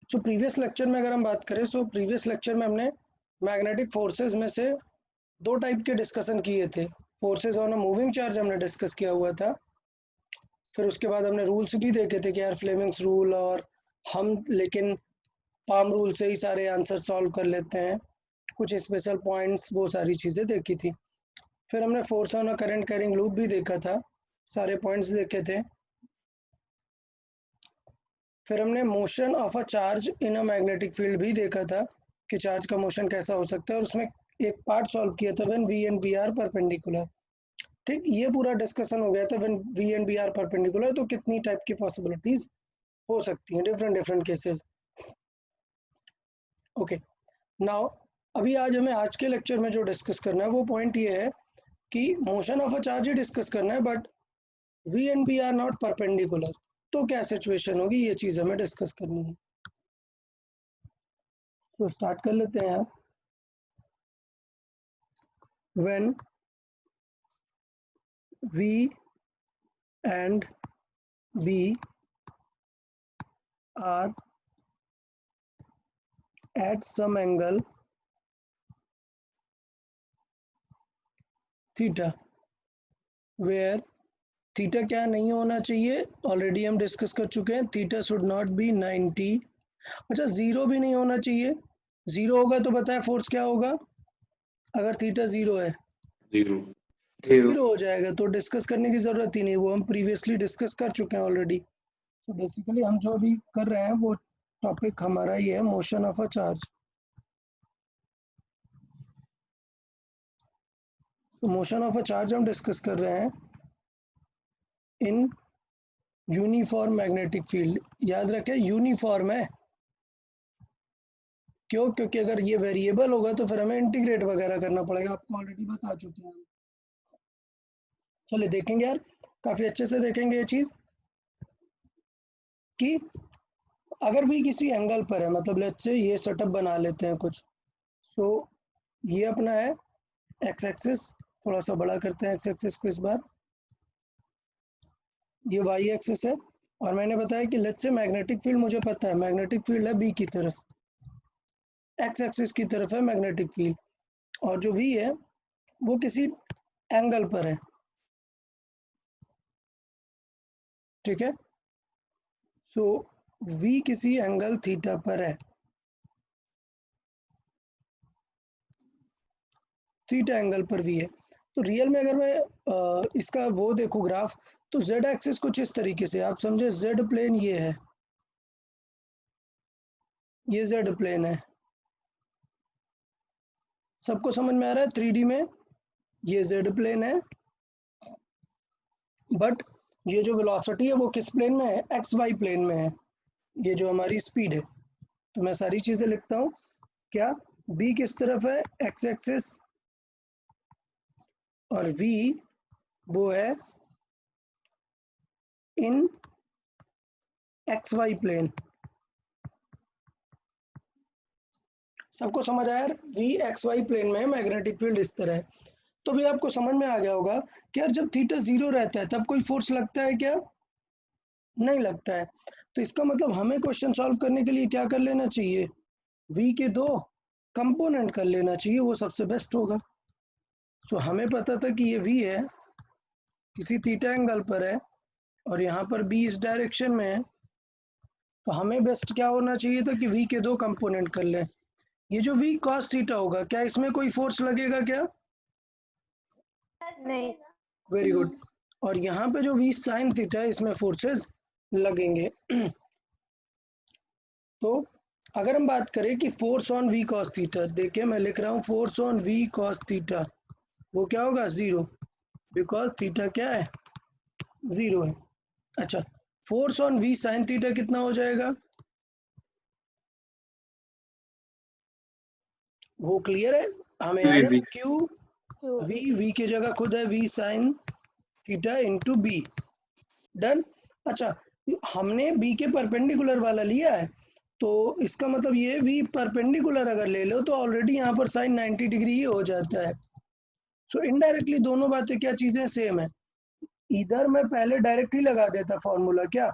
So previous lecture में अगर हम बात करें, सो प्रीवियस लेक्चर में हमने मैग्नेटिक फोर्सेस में से दो टाइप के डिस्कशन किए थे। Forces on a moving charge हमने डिस्कस किया हुआ था। फिर उसके बाद हमने रूल्स भी देखे थे कि यार फ्लेमिंग्स रूल, और हम लेकिन पाम रूल से ही सारे आंसर सॉल्व कर लेते हैं। कुछ स्पेशल पॉइंट्स, वो सारी चीज़ें देखी थी। फिर हमने force on a current carrying loop भी देखा था, सारे पॉइंट्स देखे थे। फिर हमने motion of a charge in a magnetic field भी देखा था कि चार्ज का मोशन कैसा हो सकता है, और उसमें एक पार्ट सॉल्व किया था when v and v are perpendicular. ठीक, ये पूरा डिस्कशन हो गया था when v and v are perpendicular, तो कितनी टाइप की पॉसिबिलिटीज हो सकती हैं, different different cases. Okay, now अभी आज के लेक्चर में जो डिस्कस करना है वो पॉइंट ये है कि मोशन ऑफ अ चार्ज ही डिस्कस करना है, but v and v are not perpendicular. तो क्या सिचुएशन होगी, ये चीज़ हमें डिस्कस करनी है। तो स्टार्ट कर लेते हैं आप। When V and B are at some angle theta, where theta क्या नहीं होना चाहिए, ऑलरेडी हम डिस्कस कर चुके हैं। Theta should not be 90। अच्छा, जीरो भी नहीं होना चाहिए। जीरो होगा तो बताए फोर्स क्या होगा, अगर थीटा जीरो है। जीरो जीरो हो जाएगा, तो डिस्कस करने की जरूरत ही नहीं, वो हम प्रीवियसली डिस्कस कर चुके हैं ऑलरेडी। तो बेसिकली हम जो अभी कर रहे हैं वो टॉपिक हमारा ही है, मोशन ऑफ अ चार्ज। तो मोशन ऑफ अ चार्ज हम डिस्कस कर रहे हैं इन यूनिफॉर्म मैग्नेटिक फील्ड। याद रखें, यूनिफॉर्म है। क्यों? क्योंकि अगर ये वेरिएबल होगा तो फिर हमें इंटीग्रेट वगैरह करना पड़ेगा, आपको ऑलरेडी बता चुके हैं। चलिए देखेंगे यार, काफी अच्छे से देखेंगे ये चीज कि अगर भी किसी एंगल पर है, मतलब लेट्स से ये सेटअप बना लेते हैं कुछ। तो ये अपना है एक्स एक्सिस, थोड़ा सा बड़ा करते हैं एक्स एक्सिस को इस बार। ये वाई एक्सिस है, और मैंने बताया कि लेट्स से मैग्नेटिक फील्ड मुझे पता है, मैग्नेटिक फील्ड है बी की तरफ, एक्स एक्सिस की तरफ है मैग्नेटिक फील्ड, और जो वी है वो किसी एंगल पर है। ठीक है, सो वी किसी एंगल थीटा पर है, थीटा एंगल पर वी है। तो रियल में अगर मैं इसका वो देखूँ ग्राफ, तो जेड एक्सिस कुछ इस तरीके से, आप समझे जेड प्लेन ये है, ये जेड प्लेन है। सबको समझ में आ रहा है? 3D में ये जेड प्लेन है, बट ये जो वेलोसिटी है वो किस प्लेन में है, एक्स वाई प्लेन में है। ये जो हमारी स्पीड है, तो मैं सारी चीजें लिखता हूँ। क्या बी किस तरफ है, एक्स एक्सिस, और वी वो है इन एक्स वाई प्लेन। सबको समझ आया यार? वी एक्स वाई प्लेन में मैग्नेटिक फील्ड इस तरह है। तो भी आपको समझ में आ गया होगा कि यार जब थीटा जीरो रहता है तब कोई फोर्स लगता है क्या? नहीं लगता है। तो इसका मतलब हमें क्वेश्चन सॉल्व करने के लिए क्या कर लेना चाहिए, वी के दो कंपोनेंट कर लेना चाहिए, वो सबसे बेस्ट होगा। तो हमें पता था कि ये वी है, किसी थीटा एंगल पर है, और यहाँ पर बी इस डायरेक्शन में है। तो हमें बेस्ट क्या होना चाहिए था कि वी के दो कंपोनेंट कर लें। ये जो वी कॉस थीटा होगा, क्या इसमें कोई फोर्स लगेगा क्या? नहीं। Very good. और यहाँ पे जो वी साइन थीटा है, इसमें फोर्सेस लगेंगे। तो अगर हम बात करें कि force on v cos theta, देखिए मैं लिख रहा हूँ force on v cos theta, वो क्या होगा, जीरो, बिकॉज थीटा क्या है, जीरो है। अच्छा, force on v sine theta कितना हो जाएगा, वो क्लियर है? हमें याद है क्यू वी की जगह खुद है v sine theta into B. Done. अच्छा, हमने बी के परपेंडिकुलर वाला लिया है, तो इसका मतलब ये वी परपेंडिकुलर अगर ले लो तो ऑलरेडी यहाँ पर साइन 90 डिग्री ही हो जाता है। सो इनडायरेक्टली दोनों बातें क्या चीजें सेम है। इधर मैं पहले डायरेक्टली लगा देता फॉर्मूला, क्या,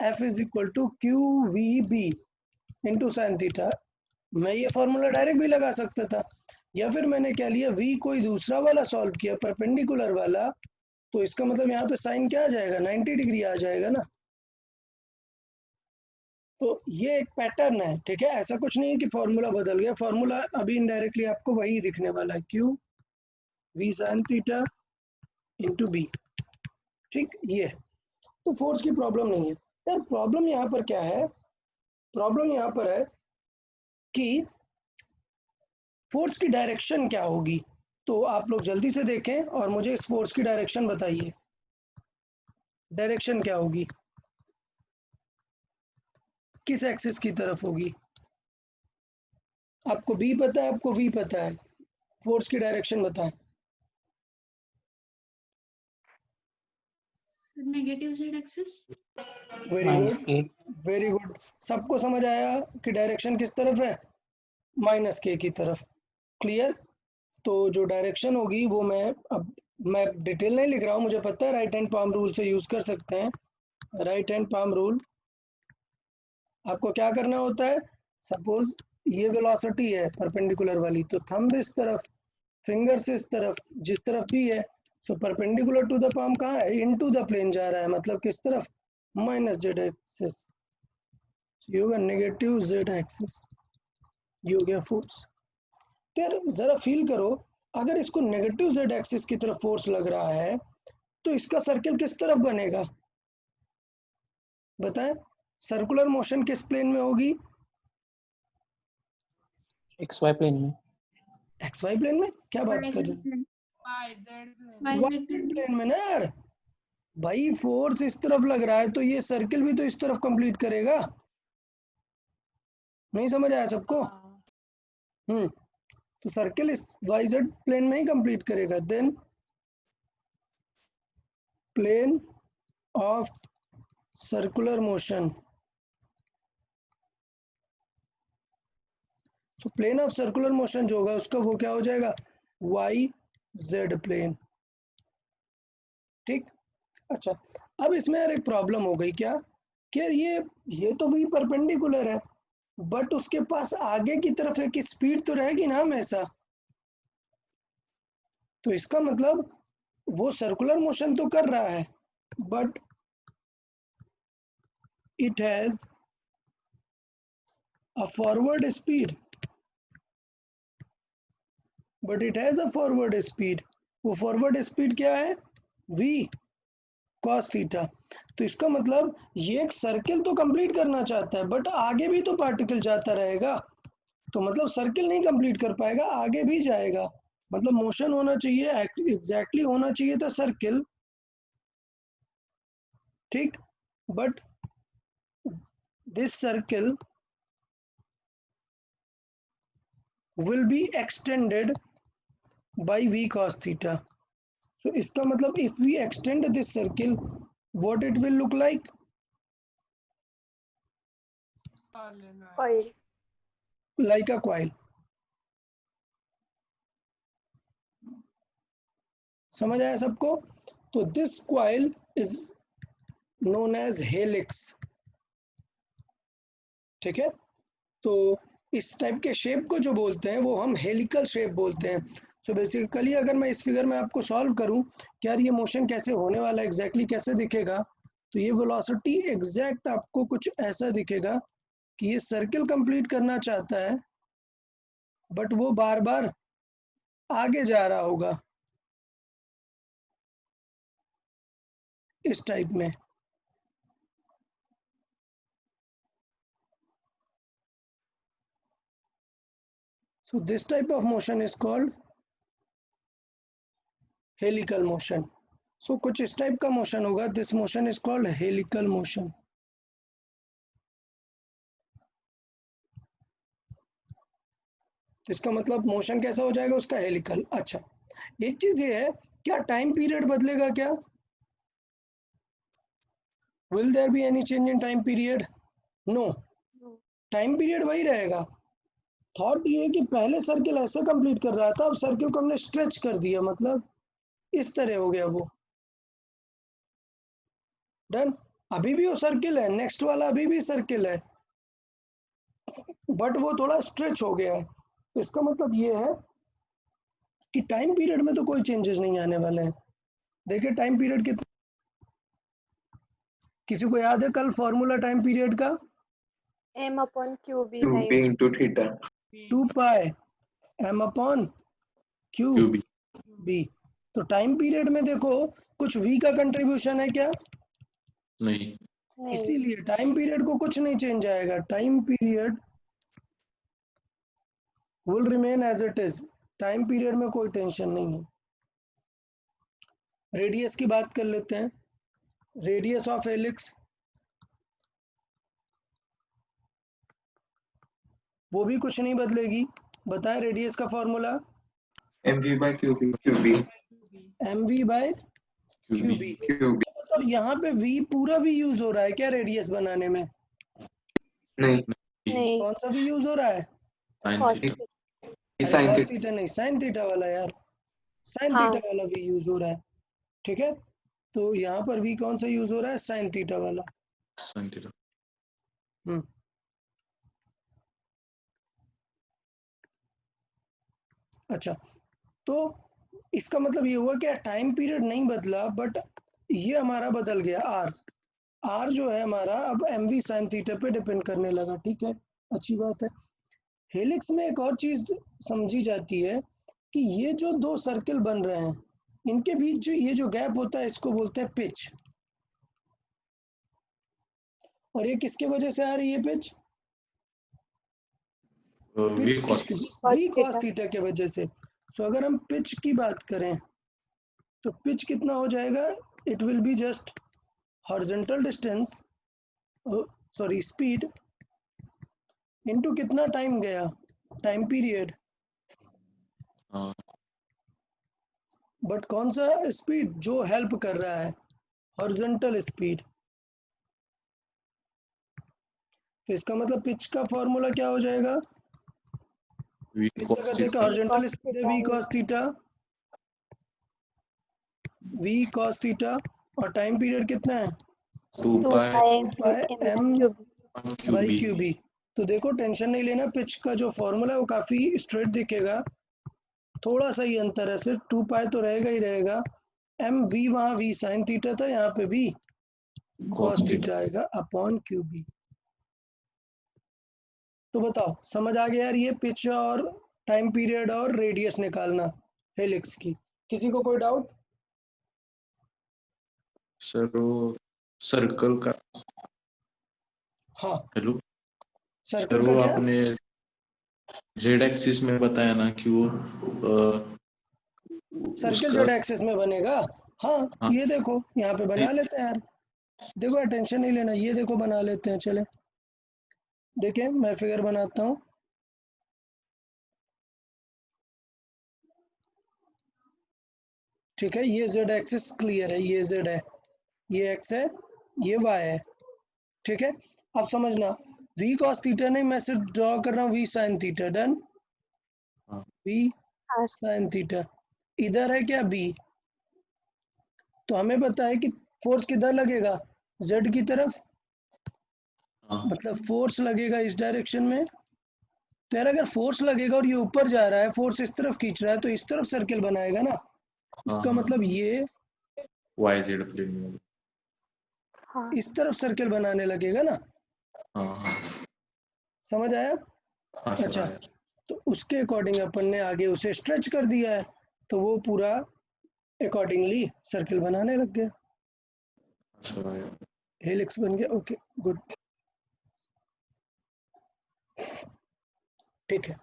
F is equal to Q v B, into sine theta. मैं ये फॉर्मूला डायरेक्ट भी लगा सकता था, या फिर मैंने क्या लिया, v कोई दूसरा वाला सॉल्व किया परपेंडिकुलर वाला, तो इसका मतलब यहाँ पे साइन क्या आ जाएगा, 90 डिग्री आ जाएगा ना। तो ये एक पैटर्न है, ठीक है। ऐसा कुछ नहीं है कि फॉर्मूला बदल गया, फॉर्मूला अभी इनडायरेक्टली आपको वही दिखने वाला है, Q v sine theta into B, ठीक। ये तो फोर्स की प्रॉब्लम नहीं है यार। प्रॉब्लम यहाँ पर क्या है, प्रॉब्लम यहाँ पर है कि फोर्स की डायरेक्शन क्या होगी। तो आप लोग जल्दी से देखें और मुझे इस फोर्स की डायरेक्शन बताइए, डायरेक्शन क्या होगी, किस एक्सिस की तरफ होगी। आपको बी पता है, आपको वी पता है, फोर्स की डायरेक्शन बताएं। Negative Z axis. Very good, very good. सबको समझ आया कि डायरेक्शन किस तरफ है, माइनस के की तरफ। क्लियर। तो जो डायरेक्शन होगी वो मैं डिटेल नहीं लिख रहा हूँ, मुझे पता है राइट हैंड पाम रूल से यूज कर सकते हैं। राइट हैंड पाम रूल, आपको क्या करना होता है, सपोज ये वेलोसिटी है परपेंडिकुलर वाली, तो थंब इस तरफ, फिंगर्स इस तरफ, जिस तरफ भी है, so perpendicular to the palm कहाँ है, इनटू द प्लेन जा रहा है, मतलब किस तरफ, माइनस जेड एक्सिस। ये होगा नेगेटिव जेड एक्सिस, ये हो गया फोर्स। तो यार जरा फील करो, अगर इसको नेगेटिव जेड एक्सिस की तरफ फोर्स लग रहा है तो इसका सर्किल किस तरफ बनेगा, बताएं। सर्कुलर मोशन किस प्लेन में होगी, एक्स वाई प्लेन में। एक्स वाई प्लेन में, क्या बात कर रहे हैं, वाई प्लेन में ना यार। भाई फोर्स इस तरफ लग रहा है तो ये सर्किल भी तो इस तरफ कंप्लीट करेगा। नहीं समझ आया सबको। तो सर्किल इस वाई जेड प्लेन में ही कंप्लीट करेगा। Then plane of circular motion, तो प्लेन ऑफ सर्कुलर मोशन जो होगा उसका वो क्या हो जाएगा, वाई जेड प्लेन, ठीक। अच्छा, अब इसमें यार एक प्रॉब्लम हो गई क्या, कि यार ये तो भी परपेंडिकुलर है, बट उसके पास आगे की तरफ एक स्पीड तो रहेगी ना हमेशा। तो इसका मतलब वो सर्कुलर मोशन तो कर रहा है, but it has a forward speed, but it has a forward speed. वो फॉरवर्ड स्पीड क्या है, v cos थीटा। तो इसका मतलब ये एक सर्किल तो कंप्लीट करना चाहता है, बट आगे भी तो पार्टिकल जाता रहेगा, तो मतलब सर्किल नहीं कंप्लीट कर पाएगा, आगे भी जाएगा। मतलब मोशन होना चाहिए, एग्जैक्टली होना चाहिए था सर्किल, ठीक। But this circle will be extended by v cos theta. So इसका मतलब if we extend this circle, what it will look like, Coil. like a coil। समझ आया सबको। तो this coil is known as helix, ठीक है। तो इस टाइप के शेप को जो बोलते हैं वो हम हेलिकल शेप बोलते हैं। सो बेसिकली अगर मैं इस फिगर में आपको सॉल्व करूं कि यार ये मोशन कैसे होने वाला है, एग्जैक्टली कैसे दिखेगा, तो ये वेलोसिटी एग्जैक्ट आपको कुछ ऐसा दिखेगा कि ये सर्किल कंप्लीट करना चाहता है, बट वो बार बार आगे जा रहा होगा इस टाइप में। So this type of motion is called helical motion. So कुछ इस टाइप का मोशन होगा, this motion is called helical motion. तो इसका मतलब मोशन कैसा हो जाएगा उसका, हेलिकल। अच्छा, एक चीज ये है, क्या टाइम पीरियड बदलेगा क्या, will there be any change in time period, no, No. Time period वही रहेगा। थॉट ये है कि पहले सर्किल ऐसे कंप्लीट कर रहा था, अब सर्किल को हमने स्ट्रेच कर दिया, मतलब इस तरह हो गया वो, डन। अभी भी वो सर्किल है, नेक्स्ट वाला अभी भी सर्किल है, बट वो थोड़ा स्ट्रेच हो गया है। तो इसका मतलब ये है कि टाइम पीरियड में तो कोई चेंजेस नहीं आने वाले हैं। देखिए टाइम पीरियड कितना, किसी को याद है कल फॉर्मूला टाइम पीरियड का? m/qb QB time into theta. 2 pi m upon Q QB. B. तो टाइम पीरियड में देखो कुछ v का कंट्रीब्यूशन है क्या? नहीं. नहीं। इसीलिए टाइम पीरियड को कुछ नहीं चेंज आएगा, time period will remain as it is. Time period में कोई टेंशन नहीं है। रेडियस की बात कर लेते हैं। रेडियस ऑफ हेलिक्स वो भी कुछ नहीं बदलेगी। बताएं रेडियस का formula? MV by QB. QB. mv by QB. QB. QB. मतलब यहाँ पे v पूरा v यूज हो रहा है क्या रेडियस बनाने में? नहीं. नहीं। कौन सा v यूज हो रहा है? Sin cos theta. अरे Sin cos theta. थीटा नहीं, sin थीटा वाला यार, sin हाँ। थीटा वाला v यूज हो रहा है। ठीक है, तो यहाँ पर v कौन सा यूज हो रहा है? sin थीटा वाला। Sin theta. हम्म अच्छा, तो इसका मतलब ये हुआ कि टाइम पीरियड नहीं बदला, बट ये हमारा बदल गया r। r जो है हमारा अब एम वी साइन थीटा पे डिपेंड करने लगा। ठीक है, अच्छी बात है। हेलिक्स में एक और चीज समझी जाती है कि ये जो दो सर्कल बन रहे हैं इनके बीच जो ये जो गैप होता है इसको बोलते हैं पिच। और ये किसके वजह से आ रही है पिच? V pitch cos. किसकी? v cos थीटा के वजह से। तो अगर हम पिच की बात करें तो पिच कितना हो जाएगा? It will be just horizontal distance, sorry speed, into कितना टाइम गया, टाइम पीरियड। हाँ. बट कौन सा स्पीड जो हेल्प कर रहा है? Horizontal speed. तो इसका मतलब पिच का फॉर्मूला क्या हो जाएगा? V पिच cos अगर देखो theta. हॉरिजॉन्टल स्पीड है v cos theta, v cos theta, और टाइम पीरियड कितना है? 2 2 pi pi pi m m QB. By QB. Q B. तो देखो टेंशन नहीं लेना, पिच का जो फॉर्मूला है वो काफ़ी स्ट्रेट दिखेगा। थोड़ा सा ही अंतर है, सिर्फ 2 पाई तो रहेगा ही रहेगा। एम वी वहाँ वी साइन थीटा था, यहाँ पे v Cos cos theta. Theta आएगा अपॉन क्यू बी। तो बताओ समझ आ गया यार ये पिच और टाइम पीरियड और रेडियस निकालना हेलिक्स की? किसी को कोई डाउट? सर वो सर्कल का. हाँ, हेलो. सर सर्कल का वो क्या? आपने Z एक्सिस में बताया ना कि वो सर्कल उसका. जेड एक्सिस में बनेगा। हाँ, हाँ. ये देखो यहाँ पे बना लेते हैं यार। देखो यार टेंशन नहीं लेना, ये देखो बना लेते हैं। चले देखें, मैं फिगर बनाता हूँ। ठीक है, ये जेड एक्सिस क्लियर है, ये जेड है, ये एक्स है, ये वाई है। ठीक है, अब समझना v cos थीटा नहीं, मैं सिर्फ ड्रॉ कर रहा हूँ v sin थीटा। डन, हाँ. v sin theta. इधर है क्या b? तो हमें पता है कि फोर्स किधर लगेगा? z की तरफ, हाँ. मतलब फोर्स लगेगा इस डायरेक्शन में। तो यार अगर फोर्स लगेगा और ये ऊपर जा रहा है, फोर्स इस तरफ खींच रहा है, तो इस तरफ सर्किल बनाएगा ना। इसका हाँ. मतलब ये YZ प्लेन में. हाँ। इस तरफ सर्किल बनाने लगेगा ना। हाँ. हाँ. समझ आया? हाँ सर अच्छा, आया. तो उसके अकॉर्डिंग अपन ने आगे उसे स्ट्रेच कर दिया है, तो वो पूरा अकॉर्डिंगली सर्किल बनाने लग गया, सर आया. हेलिक्स बन गया। ओके गुड, ठीक है।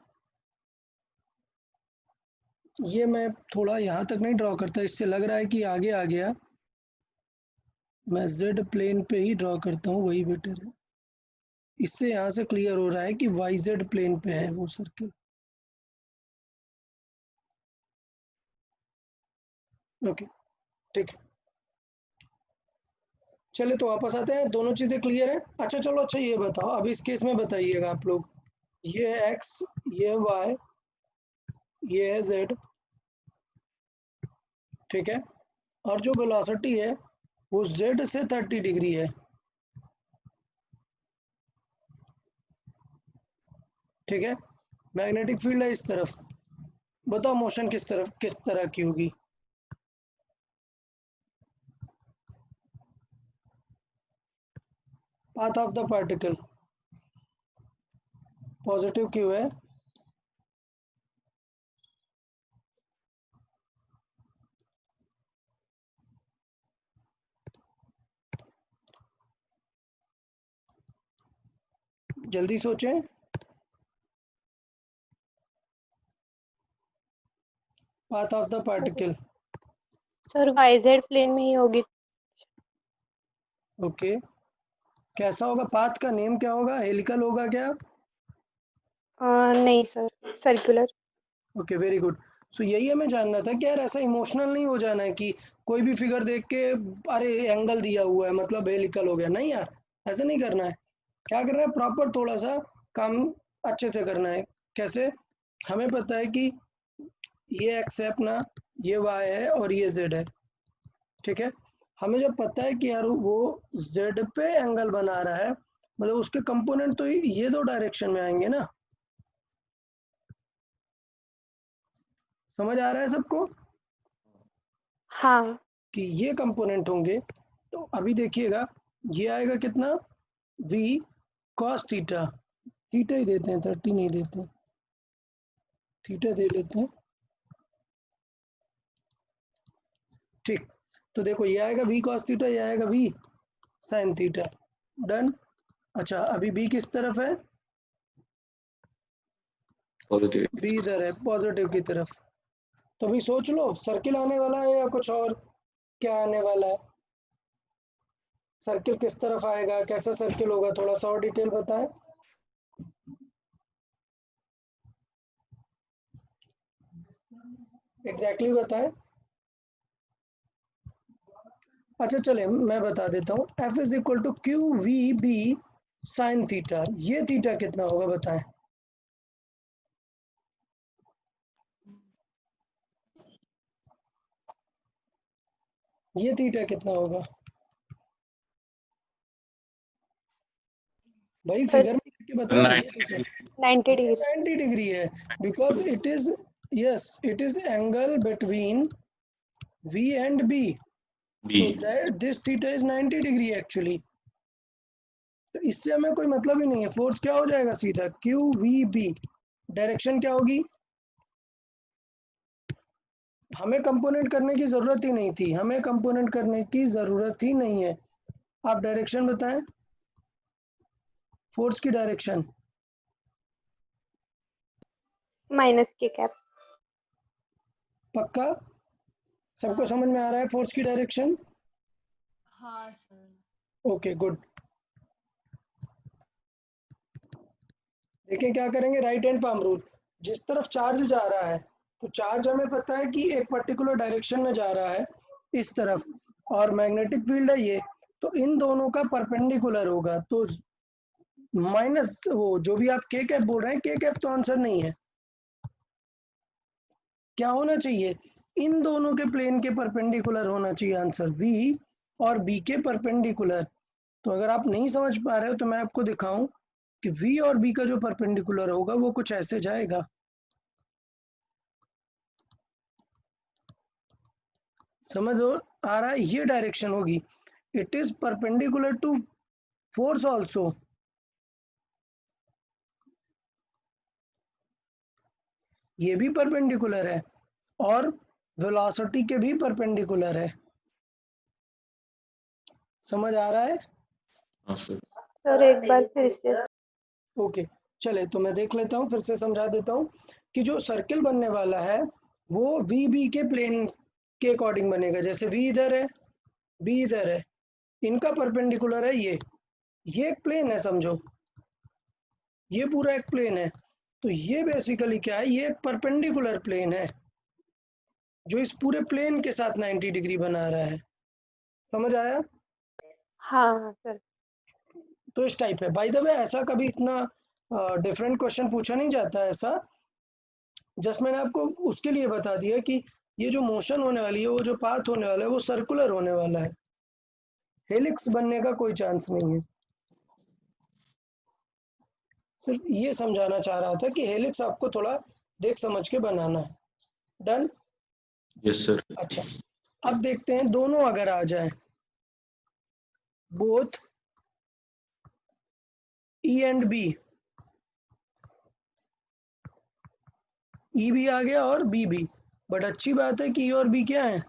ये मैं थोड़ा यहाँ तक नहीं ड्रॉ करता, इससे लग रहा है कि आगे आ गया। मैं जेड प्लेन पे ही ड्रॉ करता हूँ, वही बेटर है। इससे यहाँ से क्लियर हो रहा है कि वाई जेड प्लेन पे है वो सर्किल। ओके ठीक है, चले तो वापस आते हैं। दोनों चीज़ें क्लियर है? अच्छा चलो, अच्छा ये बताओ, अब इस केस में बताइएगा आप लोग, ये है एक्स, ये है वाई, ये है जेड। ठीक है, और जो वेलोसिटी है वो जेड से 30 डिग्री है। ठीक है, मैग्नेटिक फील्ड है इस तरफ, बताओ मोशन किस तरह की होगी? Path of the particle positive क्यों है? जल्दी सोचें। Path of the particle, sir YZ plane में ही होगी। ओके, कैसा होगा? पाथ का नेम क्या होगा? हेलिकल होगा क्या? नहीं sir, circular. Okay, very good. So यही हमें जानना था कि यार ऐसा इमोशनल नहीं हो जाना है कि कोई भी फिगर देख के अरे एंगल दिया हुआ है मतलब हेलिकल हो गया, नहीं यार, ऐसा नहीं करना है। क्या करना है? प्रॉपर थोड़ा सा काम अच्छे से करना है। कैसे? हमें पता है कि ये एक्स है अपना, ये वाई है और ये जेड है, ठीक है। हमें जब पता है कि यार वो जेड पे एंगल बना रहा है, मतलब उसके कंपोनेंट तो ये दो डायरेक्शन में आएंगे ना। समझ आ रहा है सबको हाँ कि ये कंपोनेंट होंगे? तो अभी देखिएगा, ये आएगा कितना? v cos थीटा, थीटा ही देते हैं, 30 नहीं देते, थीटा दे लेते हैं, ठीक। तो देखो ये आएगा v cos थीटा, ये आएगा v sin थीटा, डन। अच्छा, अभी b किस तरफ है? पॉजिटिव। b इधर है, पॉजिटिव की तरफ। तो अभी सोच लो, सर्किल आने वाला है या कुछ और? क्या आने वाला है? सर्किल किस तरफ आएगा, कैसा सर्किल होगा, थोड़ा सा और डिटेल बताएं। एग्जैक्टली बताएं। अच्छा चले मैं बता देता हूँ, F is equal to Q v B sine theta. ये थीटा कितना होगा बताएं? ये थीटा कितना होगा भाई? सर, फिगर में लिख के बताओ। 90 डिग्री। 90 डिग्री है, because it is, yes it is angle between V and B, B. so that this theta is 90 degree actually. तो इससे हमें कोई मतलब ही नहीं है। फोर्स क्या हो जाएगा? सीधा क्यू वी बी। डायरेक्शन क्या होगी? हमें कंपोनेंट करने की जरूरत ही नहीं थी, हमें कंपोनेंट करने की जरूरत ही नहीं है। आप डायरेक्शन बताएं, फोर्स की डायरेक्शन। माइनस के कैप। पक्का? सबको समझ में आ रहा है फोर्स की डायरेक्शन? हाँ सर। Okay good. देखिए क्या करेंगे, राइट हैंड पाम रूल। जिस तरफ चार्ज जा रहा है, तो चार्ज हमें पता है कि एक पर्टिकुलर डायरेक्शन में जा रहा है इस तरफ, और मैग्नेटिक फील्ड है ये, तो इन दोनों का परपेंडिकुलर होगा। तो माइनस वो जो भी आप के कैप बोल रहे हैं, के कैप तो आंसर नहीं है। क्या होना चाहिए? इन दोनों के प्लेन के परपेंडिकुलर होना चाहिए आंसर, V और B के परपेंडिकुलर। तो अगर आप नहीं समझ पा रहे हो तो मैं आपको दिखाऊं कि V और B का जो परपेंडिकुलर होगा वो कुछ ऐसे जाएगा। समझ आ रहा है? ये डायरेक्शन होगी, it is perpendicular to force also. ये भी परपेंडिकुलर है और वेलोसिटी के भी परपेंडिकुलर है। समझ आ रहा है? हाँ सर। सर एक बार फिर से। ओके चले, तो मैं देख लेता हूँ, फिर से समझा देता हूँ कि जो सर्किल बनने वाला है वो वी बी के प्लेन के अकॉर्डिंग बनेगा। जैसे V इधर है, B इधर है, इनका परपेंडिकुलर है ये एक प्लेन है समझो, ये पूरा एक प्लेन है। तो ये बेसिकली क्या है, ये एक परपेंडिकुलर प्लेन है जो इस पूरे प्लेन के साथ 90 डिग्री बना रहा है। समझ आया? हाँ सर। तो इस टाइप है। बाय द वे ऐसा कभी इतना डिफरेंट क्वेश्चन पूछा नहीं जाता है ऐसा, जस्ट मैंने आपको उसके लिए बता दिया कि ये जो मोशन होने वाली है, वो जो पाथ होने वाला है वो सर्कुलर होने वाला है, हेलिक्स बनने का कोई चांस नहीं है। सिर्फ ये समझाना चाह रहा था कि हेलिक्स आपको थोड़ा देख समझ के बनाना है। डन। Yes sir. अच्छा, अब देखते हैं दोनों अगर आ जाए, बोथ ई एंड बी, ई भी आ गया और बी भी, बट अच्छी बात है कि ई और बी क्या है,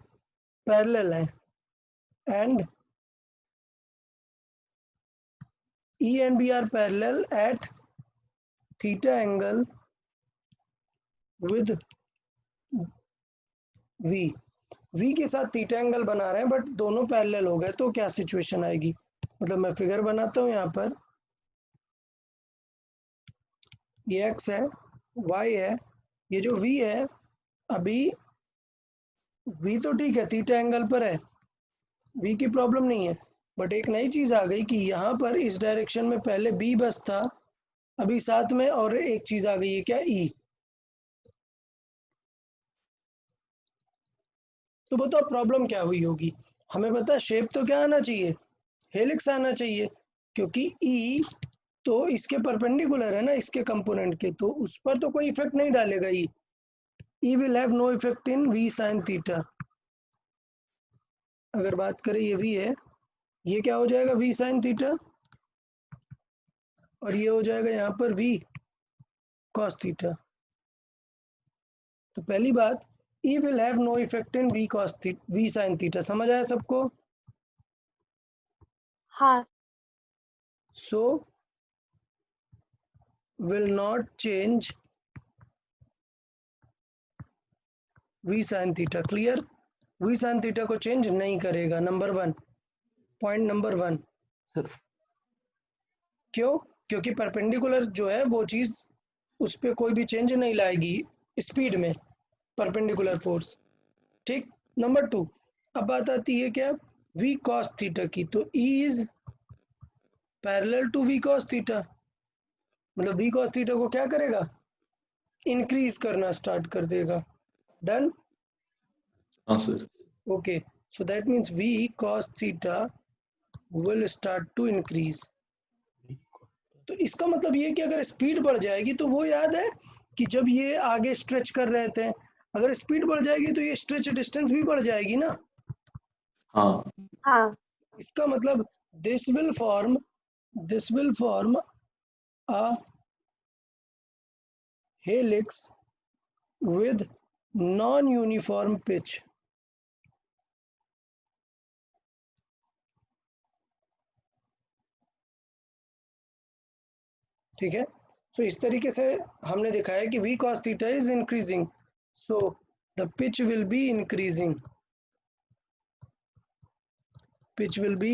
पैरेलल है, and E and B are parallel at theta angle with V. V के साथ थीटा एंगल बना रहे हैं बट दोनों पैरेलल हो गए, तो क्या सिचुएशन आएगी? मतलब मैं फिगर बनाता हूँ यहाँ पर, ये x है, y है, ये जो V है, अभी V तो ठीक है थीटा एंगल पर है, V की प्रॉब्लम नहीं है, बट एक नई चीज आ गई कि यहाँ पर इस डायरेक्शन में पहले B बस था, अभी साथ में और एक चीज आ गई है, क्या, E। तो बताओ प्रॉब्लम क्या हुई होगी? हमें पता है शेप तो क्या आना चाहिए, हेलिक्स आना चाहिए, क्योंकि ई तो इसके परपेंडिकुलर है ना, इसके कंपोनेंट के, तो उस पर तो कोई इफेक्ट नहीं डालेगा E will have no effect in V sine theta. अगर बात करें ये वी है, ये क्या हो जाएगा, वी साइन थीटा, और ये हो जाएगा यहाँ पर वी कॉस थीटा। तो पहली बात, E will have no effect in V cos theta, V sine theta, समझ आया सबको? हाँ so will not change v sin theta। Clear? v sin theta को चेंज नहीं करेगा, number one, point number one. Sir क्यों? क्योंकि परपेंडिकुलर जो है वो चीज उस पर कोई भी चेंज नहीं लाएगी स्पीड में, परपेंडिकुलर फोर्स। ठीक। नंबर टू, अब बात आती है क्या, v cos थीटा की, तो e is parallel to v cos theta, मतलब v cos थीटा को क्या करेगा, इंक्रीज करना स्टार्ट कर देगा। डन। हाँ sir. Okay, so that means V cos theta will start to increase। तो इसका मतलब ये कि अगर स्पीड बढ़ जाएगी, तो वो याद है कि जब ये आगे स्ट्रेच कर रहे थे, अगर स्पीड बढ़ जाएगी तो ये स्ट्रेच डिस्टेंस भी बढ़ जाएगी ना। हाँ हाँ इसका मतलब this will form a helix with non-uniform pitch। ठीक है, तो इस तरीके से हमने दिखाया कि v cos theta is increasing, so the pitch will be increasing, pitch will be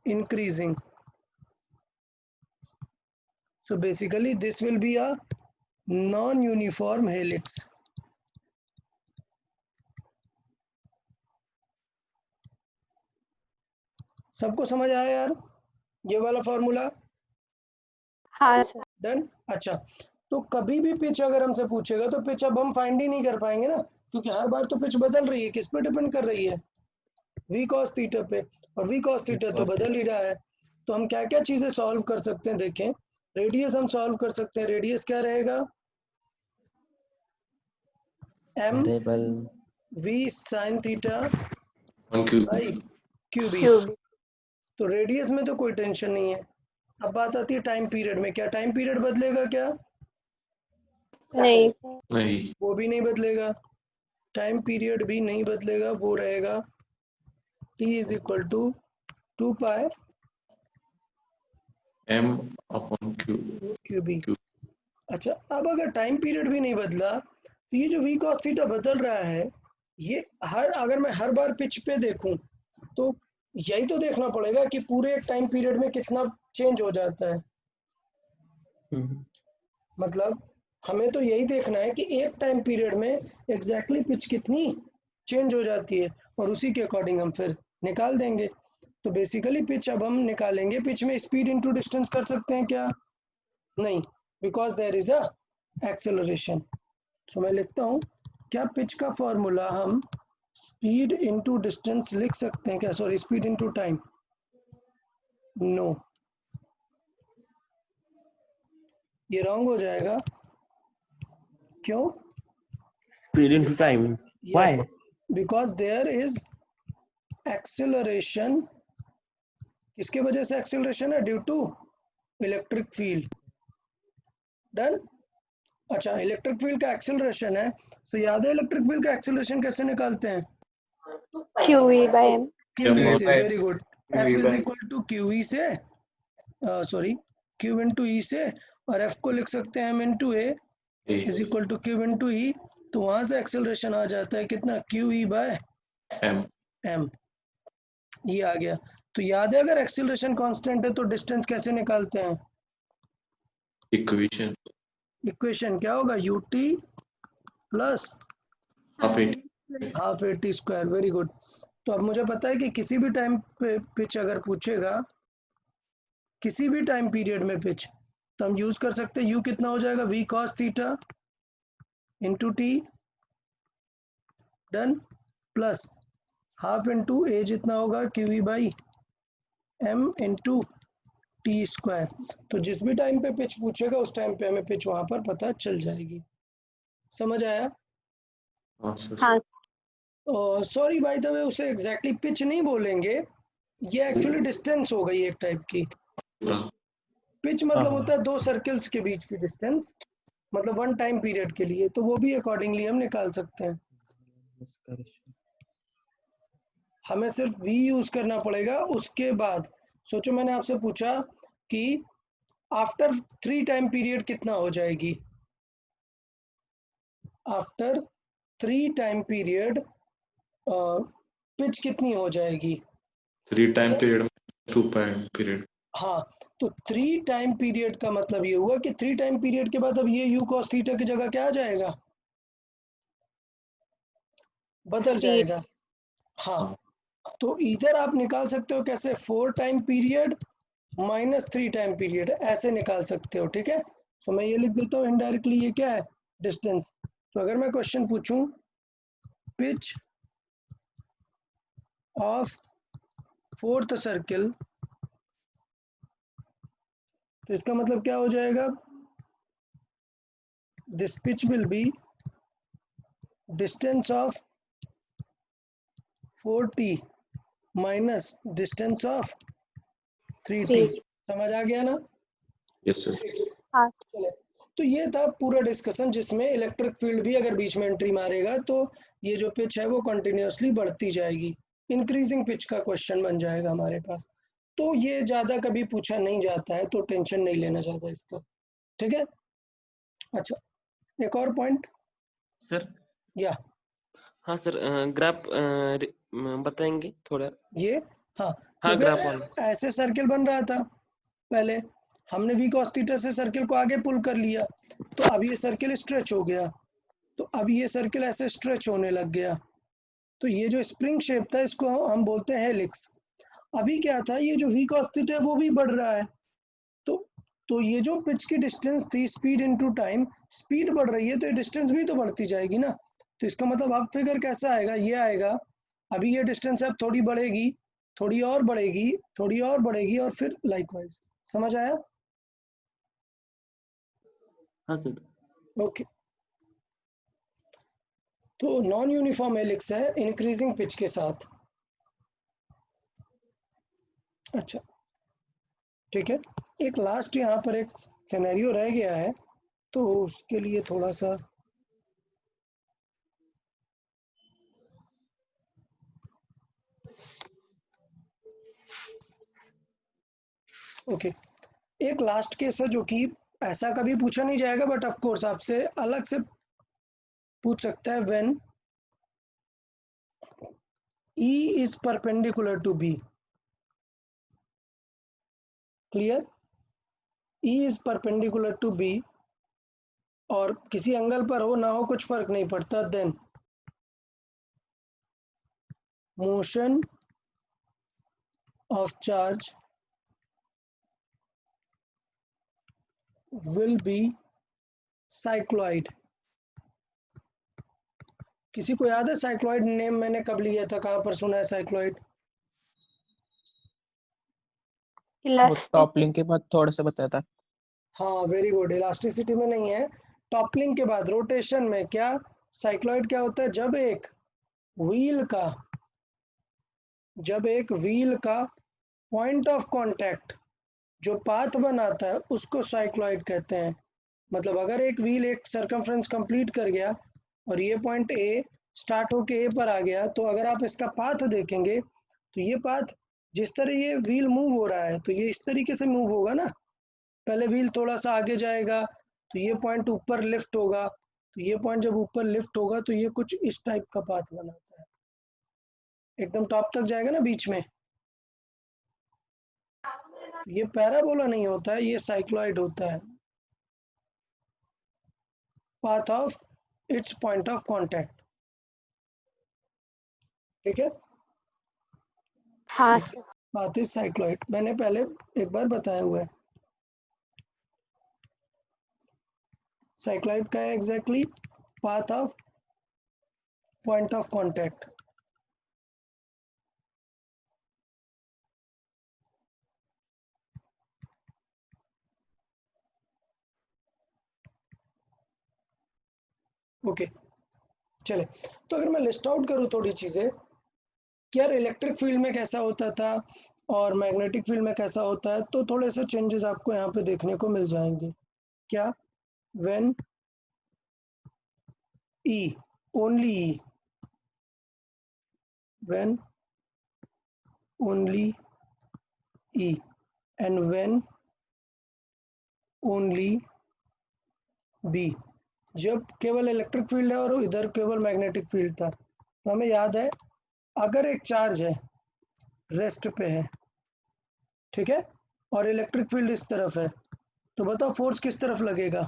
increasing, so basically this will be a non-uniform helix। सबको समझ आया यार ये वाला फॉर्मूला? हाँ सर। डन। अच्छा, तो कभी भी पिच अगर हमसे पूछेगा तो पिच अब हम फाइंड ही नहीं कर पाएंगे ना, क्योंकि हर बार तो पिच बदल रही है, किस पे डिपेंड कर रही है, v cos थीटा पे, और v cos थीटा तो बदल ही रहा है। तो हम क्या क्या चीजें सॉल्व कर सकते हैं, देखें, रेडियस हम सॉल्व कर सकते हैं, रेडियस क्या रहेगा, m variable v sin theta one Q. By QB. QB. तो रेडियस में तो कोई टेंशन नहीं है। अब बात आती है टाइम पीरियड में, क्या टाइम पीरियड बदलेगा क्या? नहीं नहीं। वो भी नहीं बदलेगा, टाइम पीरियड भी नहीं बदलेगा, वो रहेगा t is equal to 2 pi M upon Q. QB. अच्छा, अब अगर टाइम पीरियड भी नहीं बदला, तो ये जो v cos थीटा बदल रहा है, ये अगर मैं हर बार पिच पे देखूं, तो यही तो देखना पड़ेगा कि पूरे टाइम पीरियड में कितना चेंज हो जाता है। मतलब हमें तो यही देखना है कि एक टाइम पीरियड में एग्जैक्टली पिच कितनी चेंज हो जाती है, और उसी के अकॉर्डिंग हम फिर निकाल देंगे। तो बेसिकली पिच अब हम निकालेंगे, पिच में स्पीड इनटू डिस्टेंस कर सकते हैं क्या? नहीं, because there is a acceleration. तो मैं लिखता हूँ, क्या पिच का फॉर्मूला हम स्पीड इनटू डिस्टेंस लिख सकते हैं क्या, sorry speed into time? No. ये रॉन्ग हो जाएगा। क्यों? Speed into time. Why? Yes, because there is acceleration. किसके वजह से acceleration है? Due to electric field. Done? अच्छा, इलेक्ट्रिक फील्ड का एक्सेलरेशन है, तो याद है इलेक्ट्रिक फील्ड का एक्सेलरेशन कैसे निकालते हैं? QE by M. QE से, by- very good. F is equal to QE से, सॉरी Q इंटू E से, और F को लिख सकते हैं M into A is equal to Q into E। तो वहां से एक्सेलरेशन आ जाता है कितना? QE by M M। ये आ गया। तो याद है अगर एक्सेलरेशन कांस्टेंट है तो डिस्टेंस कैसे निकालते हैं? equation इक्वेशन क्या होगा? UT plus half it half AT square. Very good. तो अब मुझे पता है कि किसी भी टाइम पे पिच अगर पूछेगा, किसी भी टाइम पीरियड में पिच, तो हम यूज कर सकते हैं, यू कितना हो जाएगा? V cos theta into T, done, plus half into A जितना होगा QE by M into T square. तो जिस भी टाइम पे पिच पूछेगा उस टाइम पे हमें पिच वहां पर पता चल जाएगी। समझ आया? हाँ सर हाँ और सॉरी बाय द वे, उसे एग्जैक्टली पिच नहीं बोलेंगे, ये एक्चुअली डिस्टेंस हो गई एक टाइप की। पूरा पिच मतलब हाँ। होता है दो सर्कल्स के बीच की डिस्टेंस, मतलब वन टाइम पीरियड के लिए, तो वो भी अकॉर्डिंगली हम निकाल सकते हैं। हमें सिर्फ V यूज करना पड़ेगा। उसके बाद सोचो मैंने आपसे पूछा कि आफ्टर 3 टाइम पीरियड कितना हो जाएगी? आफ्टर 3 टाइम पीरियड पिच कितनी हो जाएगी? 3 टाइम पीरियड में 2 पीरियड हाँ, तो 3 टाइम पीरियड का मतलब ये हुआ कि 3 टाइम पीरियड के बाद अब ये u cos थीटा की जगह क्या आ जाएगा? बदल जाएगा। हाँ, तो इधर आप निकाल सकते हो कैसे? 4 time period minus 3 time period, ऐसे निकाल सकते हो। ठीक है, तो मैं ये लिख देता हूँ इनडायरेक्टली, ये क्या है? डिस्टेंस। तो अगर मैं क्वेश्चन पूछूं पिच ऑफ फोर्थ सर्किल, तो इसका मतलब क्या हो जाएगा? This pitch will be distance of 4t minus distance of 3t। 3. समझ आ गया ना? यस सर हाँ चले, तो ये था पूरा डिस्कशन, जिसमें इलेक्ट्रिक फील्ड भी अगर बीच में एंट्री मारेगा तो ये जो पिच है वो कंटिन्यूअसली बढ़ती जाएगी। इंक्रीजिंग पिच का क्वेश्चन बन जाएगा हमारे पास। तो ये ज़्यादा कभी पूछा नहीं जाता है, तो टेंशन नहीं लेना ज़्यादा इसका। ठीक है, अच्छा, एक और पॉइंट सर या हाँ सर ग्राफ बताएंगे थोड़ा। ये, हाँ, हाँ ग्राफ क्योंकि वाला। ऐसे सर्किल बन रहा था पहले, हमने V cos थीटा से सर्किल को आगे पुल कर लिया, तो अब ये सर्किल स्ट्रेच हो गया, तो अब ये सर्किल ऐसे स्ट्रेच होने लग गया, तो ये जो स्प्रिंग शेप था इसको हम बोलते हैं हेलिक्स। अभी क्या था, ये जो V cos थीटा है वो भी बढ़ रहा है, तो ये जो पिच की डिस्टेंस थी, स्पीड इनटू टाइम, स्पीड बढ़ रही है तो ये डिस्टेंस भी तो बढ़ती जाएगी ना। तो इसका मतलब अब फिगर कैसा आएगा? ये आएगा, अभी ये डिस्टेंस अब थोड़ी बढ़ेगी, थोड़ी और बढ़ेगी, थोड़ी और बढ़ेगी, और फिर लाइकवाइज। समझ आया? हाँ सर। ओके, तो नॉन यूनिफॉर्म हेलिक्स है इंक्रीजिंग पिच के साथ। अच्छा, ठीक है, एक लास्ट यहाँ पर एक सिनेरियो रह गया है, तो उसके लिए थोड़ा सा ओके, एक लास्ट केस है जो कि ऐसा कभी पूछा नहीं जाएगा, बट ऑफ कोर्स आपसे अलग से पूछ सकता है। When E is perpendicular to B, clear? E is perpendicular to B, और किसी एंगल पर हो ना हो कुछ फर्क नहीं पड़ता, then motion of charge will be cycloid. किसी को याद है साइक्लॉइड नेम मैंने कब लिया था, कहाँ पर सुना है साइक्लॉइड? वो इलास्टिक. टॉप लिंक के बाद थोड़ा सा बताया था। हाँ वेरी गुड, इलास्टिसिटी में नहीं है। टॉपलिंग के बाद रोटेशन में क्या, साइक्लॉइड क्या होता है, जब एक व्हील का पॉइंट ऑफ कांटेक्ट जो पाथ बनाता है उसको साइक्लॉइड कहते हैं। मतलब अगर एक व्हील एक सर्कमफ्रेंस कंप्लीट कर गया और ये पॉइंट ए स्टार्ट होके ए पर आ गया, तो अगर आप इसका पाथ देखेंगे तो ये पाथ जिस तरह ये व्हील मूव हो रहा है तो ये इस तरीके से मूव होगा ना। पहले व्हील थोड़ा सा आगे जाएगा तो ये पॉइंट ऊपर लिफ्ट होगा, तो ये पॉइंट जब ऊपर लिफ्ट होगा तो ये कुछ इस टाइप का पाथ बनाता है, एकदम टॉप तक जाएगा ना बीच में। ये पैराबोला नहीं होता है, ये साइक्लॉइड होता है, path of its point of contact. ठीक है, हाँ सर। पाथ इज साइक्लॉइड, मैंने पहले एक बार बताया हुआ है। साइक्लॉइड का है exactly path of point of contact. Okay चले, तो अगर मैं लिस्ट आउट करूँ थोड़ी चीजें कि यार इलेक्ट्रिक फील्ड में कैसा होता था और मैग्नेटिक फील्ड में कैसा होता है, तो थोड़े से चेंजेस आपको यहाँ पे देखने को मिल जाएंगे। क्या, when E, only E, when only E, and when only B, जब केवल इलेक्ट्रिक फील्ड है और इधर केवल मैग्नेटिक फील्ड था। तो हमें याद है अगर एक चार्ज है रेस्ट पे है, ठीक है, और इलेक्ट्रिक फील्ड इस तरफ है, तो बताओ फोर्स किस तरफ लगेगा,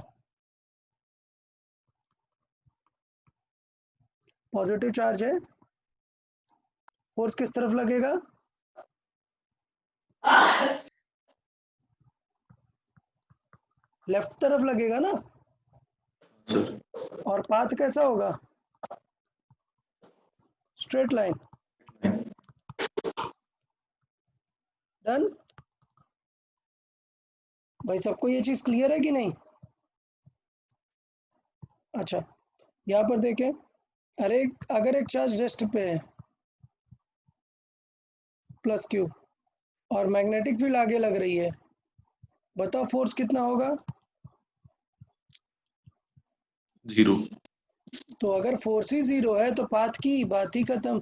पॉजिटिव चार्ज है, फोर्स किस तरफ लगेगा, लेफ्ट तरफ लगेगा ना। सर और पाथ कैसा होगा, स्ट्रेट लाइन। डन भाई, सबको ये चीज क्लियर है कि नहीं। अच्छा यहाँ पर देखें, अरे अगर एक चार्ज रेस्ट पे है प्लस क्यू और मैग्नेटिक फील्ड आगे लग रही है, बताओ फोर्स कितना होगा। 0। तो अगर फोर्स ही 0 है तो पाथ की बात ही खत्म,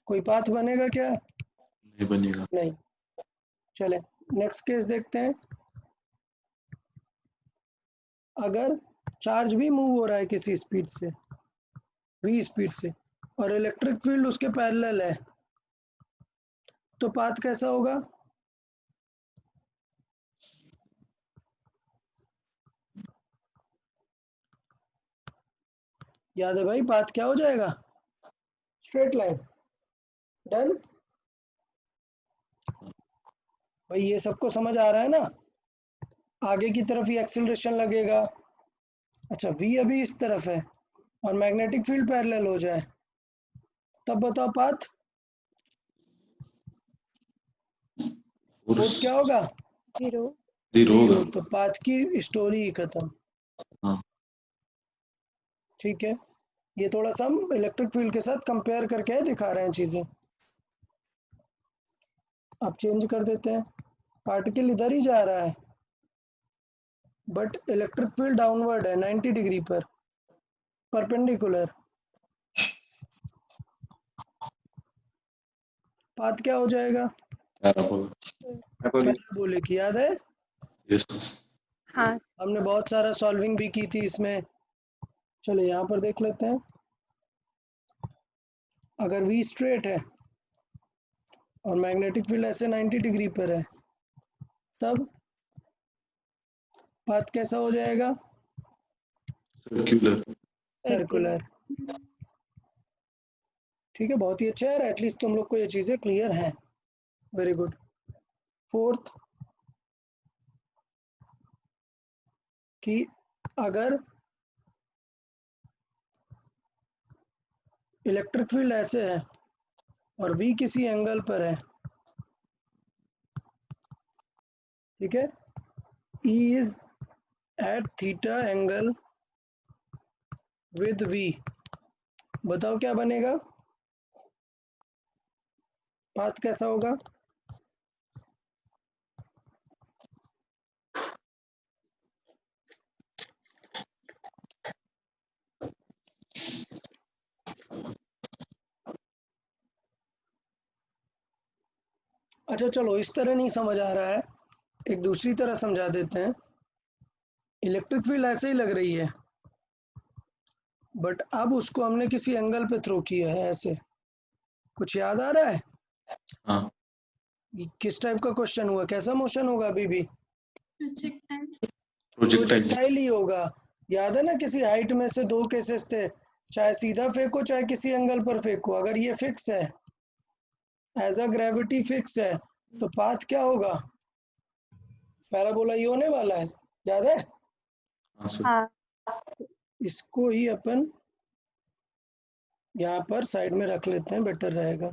कोई पाथ बनेगा क्या, नहीं बनेगा। नहीं। चले नेक्स्ट केस देखते हैं, अगर चार्ज भी मूव हो रहा है किसी स्पीड से, v स्पीड से, और इलेक्ट्रिक फील्ड उसके पैरेलल है, तो पाथ कैसा होगा, याद है भाई, पाथ क्या हो जाएगा, स्ट्रेट लाइन। डन भाई, ये सबको समझ आ रहा है ना। आगे की तरफ ही एक्सेलरेशन लगेगा। अच्छा v अभी इस तरफ है और मैग्नेटिक फील्ड पैरेलल हो जाए, तब बताओ पाथ, फोर्स क्या होगा, 0। 0 0। होगा। तो पाथ की स्टोरी ही खत्म। हाँ ठीक है, ये थोड़ा सा हम इलेक्ट्रिक फील्ड के साथ कंपेयर करके दिखा रहे हैं चीजें। अब चेंज कर देते हैं, पार्टिकल इधर ही जा रहा है बट इलेक्ट्रिक फील्ड डाउनवर्ड है 90 डिग्री पर, परपेंडिकुलर। पाथ क्या हो जाएगा, पैराबोला। पैराबोलिक, याद है यस। हाँ। हमने बहुत सारा सॉल्विंग भी की थी इसमें। चलो यहाँ पर देख लेते हैं, अगर v स्ट्रेट है और मैग्नेटिक फील्ड ऐसे 90 डिग्री पर है, तब पाथ कैसा हो जाएगा, सर्कुलर। सर्कुलर। ठीक है, बहुत ही अच्छा है, एटलीस्ट तुम लोग को ये चीजें क्लियर हैं। Very good. फोर्थ, कि अगर इलेक्ट्रिक फील्ड ऐसे है और v किसी एंगल पर है, ठीक है, E is at theta angle with v, बताओ क्या बनेगा, पाथ कैसा होगा? अच्छा चलो, इस तरह नहीं समझ आ रहा है, एक दूसरी तरह समझा देते हैं। इलेक्ट्रिक फील्ड ऐसे ही लग रही है, बट अब उसको हमने किसी एंगल पे थ्रो किया है, ऐसे। कुछ याद आ रहा है? हाँ, ये किस टाइप का क्वेश्चन हुआ, कैसा मोशन होगा अभी भी? प्रोजेक्टाइल। प्रोजेक्टाइल ही होगा। याद है ना, किसी हाइट में से दो केसेस थे, चाहे सीधा फेंको चाहे किसी एंगल पर फेंको, अगर ये फिक्स है, एज अ ग्रेविटी फिक्स है, तो पाथ क्या होगा? पैराबोला ही होने वाला है, याद है? हाँ सर। हाँ। इसको ही अपन यहाँ पर साइड में रख लेते हैं, बेटर रहेगा,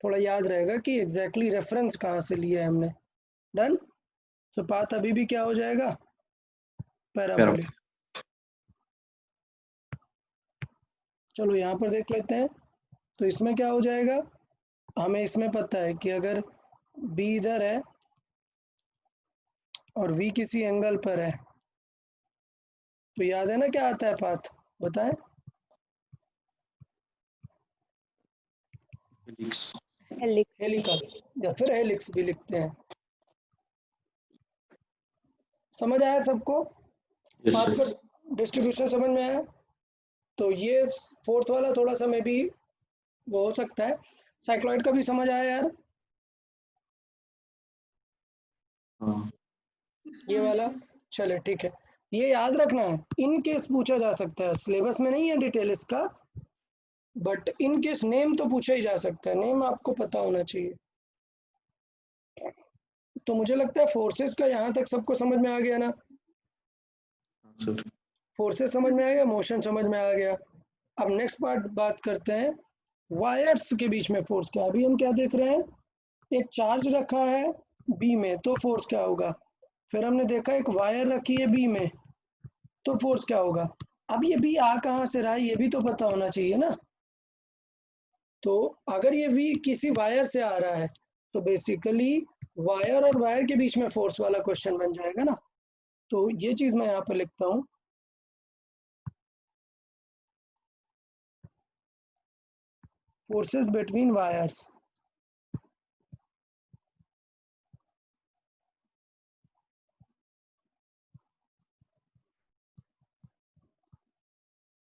थोड़ा याद रहेगा कि एग्जैक्टली रेफरेंस कहाँ से लिया है हमने। डन। तो पाथ अभी भी क्या हो जाएगा? पैराबोलिक। चलो यहाँ पर देख लेते हैं, तो इसमें क्या हो जाएगा, हमें इसमें पता है कि अगर b इधर है और v किसी एंगल पर है, तो याद है ना क्या आता है पाथ, बताएं? हेलिक्स। हेलिक्स। हेलिकल, या फिर हेलिक्स भी लिखते हैं। समझ आया सबको? यस पाथ का सर। डिस्ट्रीब्यूशन समझ में आया? तो ये फोर्थ वाला थोड़ा सा में भी वो हो सकता है। साइक्लॉइड का भी समझ आया यार, हाँ ये वाला? चले ठीक है, ये याद रखना है, इन केस पूछा जा सकता है, सिलेबस में नहीं है डिटेल इसका, बट इन केस नेम तो पूछा ही जा सकता है, नेम आपको पता होना चाहिए। तो मुझे लगता है फोर्सेस का यहाँ तक सबको समझ में आ गया ना? सर। फोर्सेस समझ में आ गया, मोशन समझ में आ गया। अब नेक्स्ट पार्ट बात करते हैं, वायर्स के बीच में फोर्स क्या। अभी हम क्या देख रहे हैं, एक चार्ज रखा है बी में, तो फोर्स क्या होगा। फिर हमने देखा एक वायर रखी है बी में, तो फोर्स क्या होगा। अब ये बी आ कहाँ से रहा है, ये भी तो पता होना चाहिए ना। तो अगर ये वी किसी वायर से आ रहा है, तो बेसिकली वायर और वायर के बीच में फोर्स वाला क्वेश्चन बन जाएगा ना। तो ये चीज मैं यहाँ पर लिखता हूँ, फोर्सेस बिटवीन वायर्स।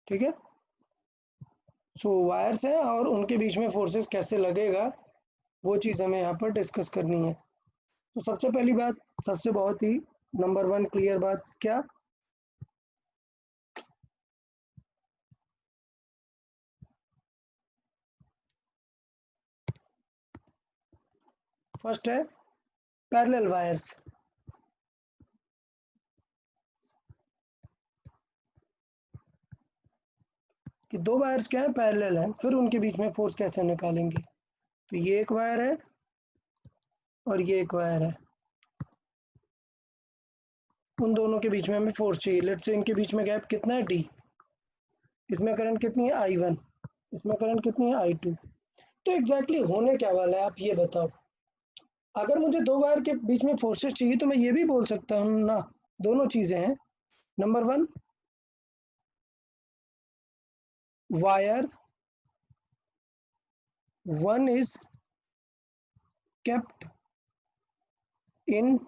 ठीक है, सो वायर्स हैं और उनके बीच में फोर्सेस कैसे लगेगा, वो चीज़ हमें यहाँ पर डिस्कस करनी है। तो सबसे पहली बात, सबसे बहुत ही नंबर 1 क्लियर बात क्या, फर्स्ट है पैरेलल वायर्स। कि दो वायर्स क्या है, पैरेलल है, फिर उनके बीच में फोर्स कैसे निकालेंगे। तो ये एक वायर है और ये एक वायर है, उन दोनों के बीच में हमें फोर्स चाहिए। लेट्स से इनके बीच में गैप कितना है, d। इसमें करंट कितनी है, I1। इसमें करंट कितनी है, I2। तो एग्जैक्टली होने क्या वाला है, आप ये बताओ। अगर मुझे दो वायर के बीच में फोर्सेस चाहिए, तो मैं ये भी बोल सकता हूँ ना, दोनों चीजें हैं। Number 1, wire 1 is kept in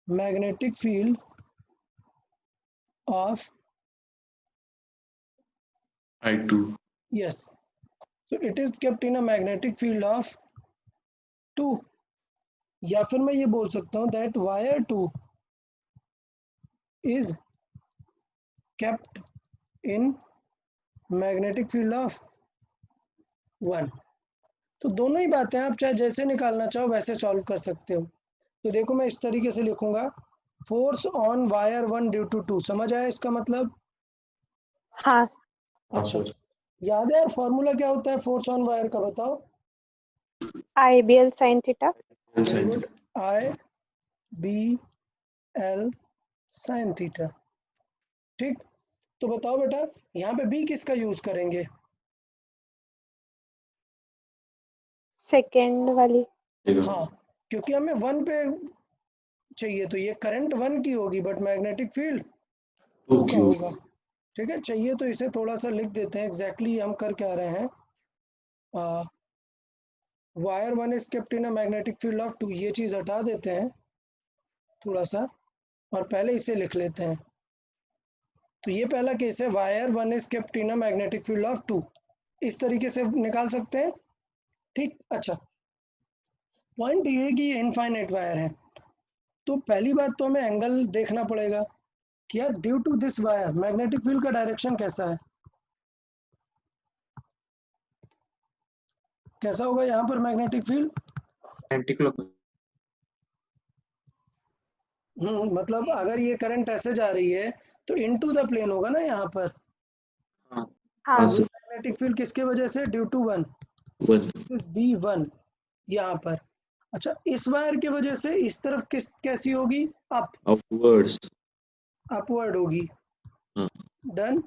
magnetic field of, I2। yes, so it is kept in a magnetic field of 2। या फिर मैं ये बोल सकता हूँ that wire 2 is kept in magnetic field of 1। तो दोनों ही बातें आप चाहे जैसे निकालना चाहो वैसे सॉल्व कर सकते हो। तो देखो मैं इस तरीके से लिखूंगा, force on wire 1 due to 2। समझ आया इसका मतलब? हाँ। अच्छा, याद है यार फॉर्मूला क्या होता है फोर्स ऑन वायर का, बताओ? IBL sin थीटा। Very good, I B L sine theta. ठीक, तो बताओ बेटा यहाँ पे बी किसका यूज करेंगे? सेकेंड वाली। हाँ, क्योंकि हमें 1 पे चाहिए, तो ये करंट 1 की होगी बट मैग्नेटिक फील्ड 2 का होगा। ठीक है, चाहिए तो इसे थोड़ा सा लिख देते हैं एग्जैक्टली हम कर क्या रहे हैं। Wire 1 is kept in a magnetic field of 2, ये चीज़ हटा देते हैं थोड़ा सा और पहले इसे लिख लेते हैं। तो ये पहला केस है, wire 1 is kept in a magnetic field of 2, इस तरीके से निकाल सकते हैं। ठीक, अच्छा पॉइंट ये है कि ये इनफाइनाइट वायर है, तो पहली बात तो हमें एंगल देखना पड़ेगा कि यार due to this wire magnetic field का डायरेक्शन कैसा है, कैसा होगा यहाँ पर मैग्नेटिक फील्ड? मतलब अगर ये करंट ऐसे जा रही है तो इनटू द प्लेन होगा ना यहाँ पर। हाँ ये मैग्नेटिक फील्ड किसके वजह से? ड्यू टू 1 B1 यहाँ पर। अच्छा, इस वायर की वजह से इस तरफ कैसी होगी? अपवर्ड्स। अपवर्ड होगी। हाँ। डन।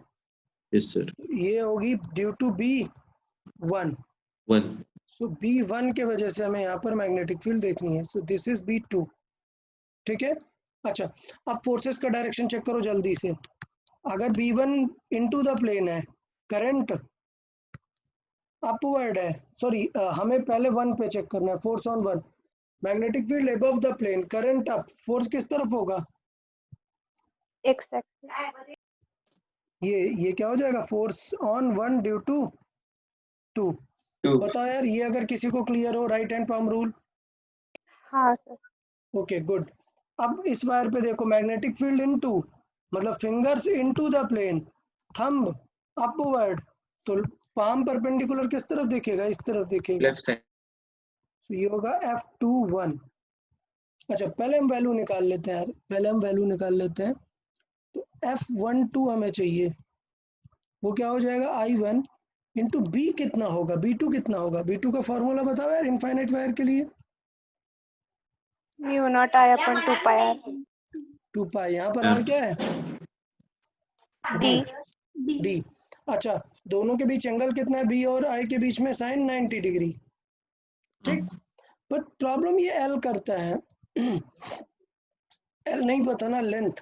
Yes sir. ये होगी due to B1। So B1 के वजह से हमें यहाँ पर मैग्नेटिक फील्ड देखनी है, सो दिस इज B2। ठीक है, अच्छा अब फोर्सेस का डायरेक्शन चेक करो जल्दी से। अगर B1 इनटू द प्लेन है, करंट अपवर्ड है, सॉरी हमें पहले 1 पे चेक करना है, force on 1, magnetic field above the plane, current up, force किस तरफ होगा? X axis. ये क्या हो जाएगा? Force on 1 due to 2। बताओ यार, ये अगर किसी को क्लियर हो, राइट हैंड पाम रूल। हाँ सर। Okay good. अब इस वायर पे देखो, मैग्नेटिक फील्ड इनटू मतलब fingers into the plane, thumb upward, तो पाम परपेंडिकुलर किस तरफ दिखेगा? इस तरफ दिखेगा, लेफ्ट साइड। तो ये होगा F21। अच्छा पहले हम वैल्यू निकाल लेते हैं यार, पहले हम वैल्यू निकाल लेते हैं। तो F12 हमें चाहिए, वो क्या हो जाएगा? I1 इंटू बी कितना होगा? B2 कितना होगा? B2 का फॉर्मूला बताओ यार इनफाइनाइट वायर के लिए। Mu naught I upon 2 pi R. 2 pi, यहाँ पर आर क्या है? डी। अच्छा, दोनों के बीच एंगल कितना है? बी और आई के बीच में साइन 90 डिग्री। ठीक, बट प्रॉब्लम ये एल करता है एल नहीं पता ना लेंथ,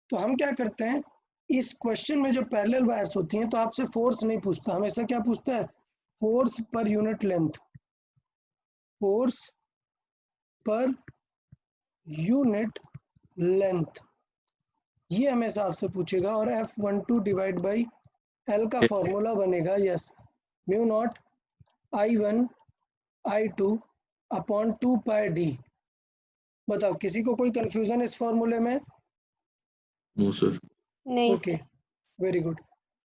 तो हम क्या करते हैं इस क्वेश्चन में, जब पैरेलल वायर्स होती हैं तो आपसे फोर्स नहीं पूछता, हमेशा क्या पूछता है? फोर्स पर यूनिट लेंथ, फोर्स पर यूनिट लेंथ, ये हमेशा आपसे पूछेगा। और F12 डिवाइड बाई एल का फॉर्मूला बनेगा yes mu naught I1 I2 upon 2 pi D. बताओ किसी को कोई कंफ्यूजन इस फॉर्मूले में? No sir. नहीं ओके वेरी गुड।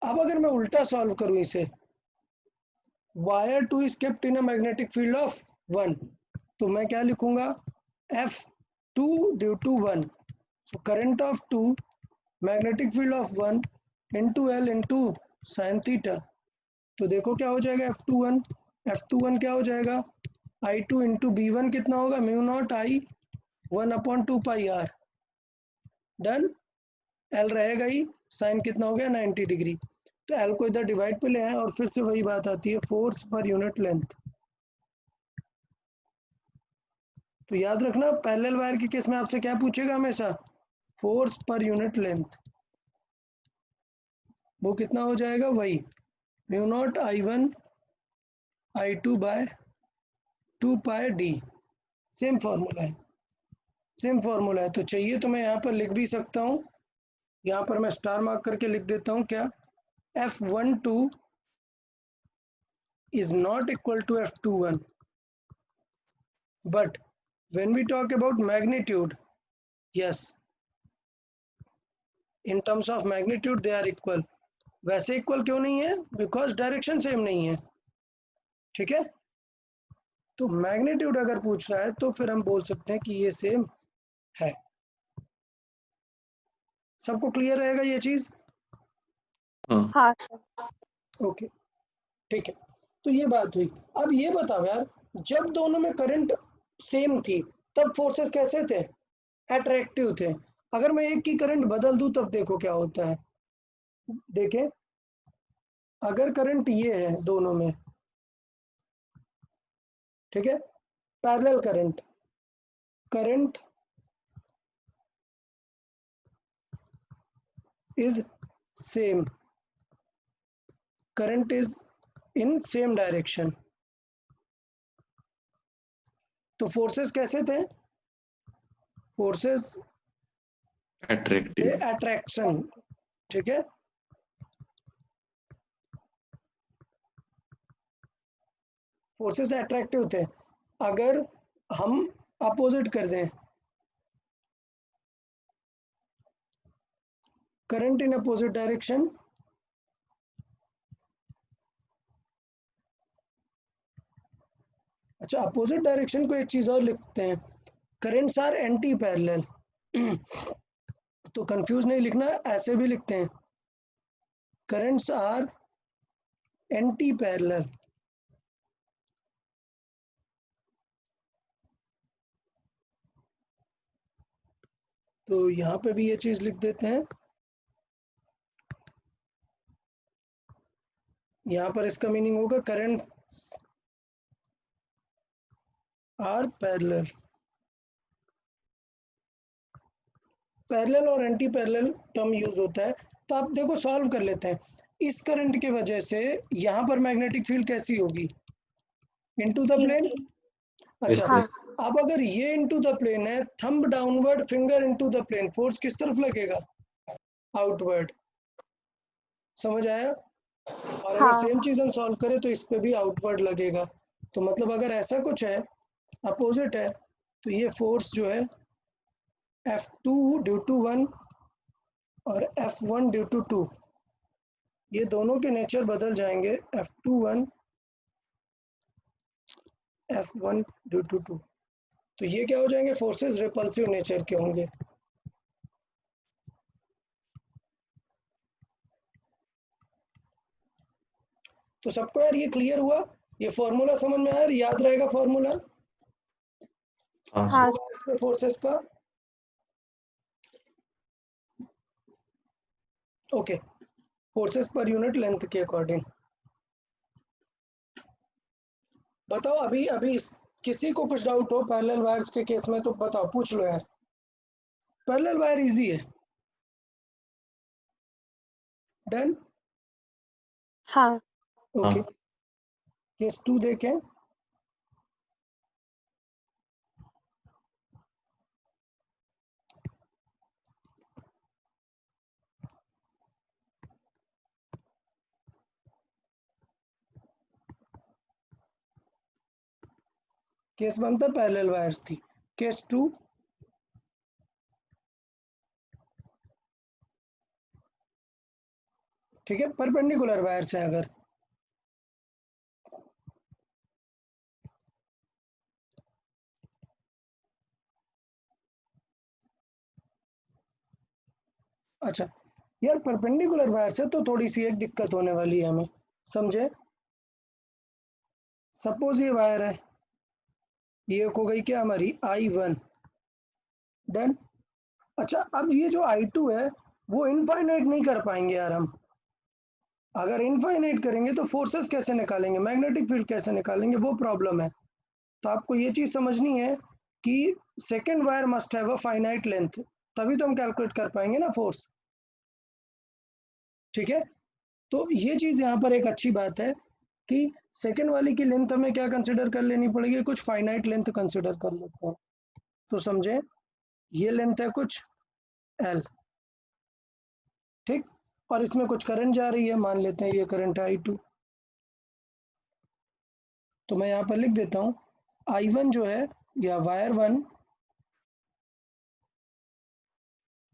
अब अगर मैं उल्टा सॉल्व करूं इसे, wire 2 is kept in a magnetic field of 1, तो मैं क्या लिखूंगा? F2 due to 1, so current of 2 magnetic field of 1 into L into sine theta. तो देखो क्या हो जाएगा? F21 क्या हो जाएगा? I2 इंटू B1 कितना होगा? Mu naught I1 upon 2 pi R. Done. L रहेगा ही, साइन कितना हो गया? 90 डिग्री। तो एल को इधर डिवाइड पे ले आए और फिर से वही बात आती है, फोर्स पर यूनिट लेंथ। तो याद रखना पैरेलल वायर के केस में आपसे क्या पूछेगा हमेशा? फोर्स पर यूनिट लेंथ। वो कितना हो जाएगा? वही mu naught I1 I2 by 2 pi D. Same formula है, सेम फॉर्मूला है। तो चाहिए तो मैं यहाँ पर लिख भी सकता हूँ, यहाँ पर मैं स्टार मार्क करके लिख देता हूँ क्या? F12 is not equal to F21, but when we talk about magnitude, yes, in terms of magnitude they are equal। वैसे इक्वल क्यों नहीं है? बिकॉज डायरेक्शन सेम नहीं है। ठीक है, तो मैग्नीट्यूड अगर पूछ रहा है तो फिर हम बोल सकते हैं कि ये सेम है। सबको क्लियर रहेगा ये चीज? हाँ सर। ओके ठीक है, तो ये बात हुई। अब ये बताओ यार, जब दोनों में करंट सेम थी तब फोर्सेस कैसे थे? अट्रैक्टिव थे। अगर मैं एक की करंट बदल दूं तब देखो क्या होता है। देखें, अगर करंट ये है दोनों में, ठीक है, parallel current, current is same, current is in same direction, तो फोर्सेस कैसे थे? फोर्सेस थे अट्रैक्टिव। अट्रैक्शन, ठीक है। फोर्सेस अट्रैक्टिव थे। अगर हम अपोजिट कर दें, करंट इन अपोजिट डायरेक्शन, अच्छा अपोजिट डायरेक्शन को एक चीज और लिखते हैं, करेंट्स आर एंटी पैरेलल। तो कंफ्यूज नहीं लिखना, ऐसे भी लिखते हैं, करेंट्स आर एंटी पैरेलल। तो यहां पे भी ये चीज लिख देते हैं। यहां पर इसका मीनिंग होगा करंट आर पैरेलल। पैरेलल और एंटी पैरेलल टर्म यूज होता है। तो आप देखो सॉल्व कर लेते हैं। इस करंट की वजह से यहाँ पर मैग्नेटिक फील्ड कैसी होगी? Into the plane. अच्छा, हाँ अब अगर ये इनटू द प्लेन है, thumb downward, finger into the plane, force किस तरफ लगेगा? आउटवर्ड। समझ आया? और अगर हाँ सेम चीज हम सॉल्व करें तो इस पे भी आउटवर्ड लगेगा। तो मतलब अगर ऐसा कुछ है, अपोजिट है, तो ये फोर्स जो है F2 ड्यू टू 1 और F1 ड्यू टू 2, ये दोनों के नेचर बदल जाएंगे, F21 F1 ड्यू टू 2। तो ये क्या हो जाएंगे? फोर्सेस रिपल्सिव नेचर के होंगे। तो सबको यार ये क्लियर हुआ? ये फॉर्मूला समझ में आया? याद रहेगा फॉर्मूला हाँ हाँ सर। इस पे फोर्सेस का? ओके, फोर्सेस पर यूनिट लेंथ के अकॉर्डिंग। बताओ अभी अभी किसी को कुछ डाउट हो पैरेलल वायर्स के केस में तो बताओ, पूछ लो यार। पैरेलल वायर इजी है। डन। हाँ ओके, हाँ केस 2 देखें। केस 1 था पैरेलल वायर्स थी। केस 2 ठीक है, परपेंडिकुलर वायर्स है अगर। अच्छा यार, परपेंडिकुलर वायर से तो थोड़ी सी एक दिक्कत होने वाली है हमें, समझे? सपोज ये वायर है, ये हो गई क्या हमारी I1। डन। अच्छा, अब ये जो I2 है वो इनफाइनाइट नहीं कर पाएंगे यार हम। अगर इनफाइनाइट करेंगे तो फोर्सेस कैसे निकालेंगे, मैग्नेटिक फील्ड कैसे निकालेंगे, वो प्रॉब्लम है। तो आपको ये चीज समझनी है कि second wire must have a finite length, तभी तो हम कैलकुलेट कर पाएंगे ना फोर्स। ठीक है, तो ये चीज यहाँ पर एक अच्छी बात है कि सेकेंड वाली की लेंथ हमें क्या कंसिडर कर लेनी पड़ेगी, कुछ फाइनाइट लेंथ कंसिडर कर लेते हैं। तो समझे, ये लेंथ है कुछ L, ठीक, और इसमें कुछ करंट जा रही है, मान लेते हैं ये करंट है I2। तो मैं यहाँ पर लिख देता हूँ I1 जो है, या वायर 1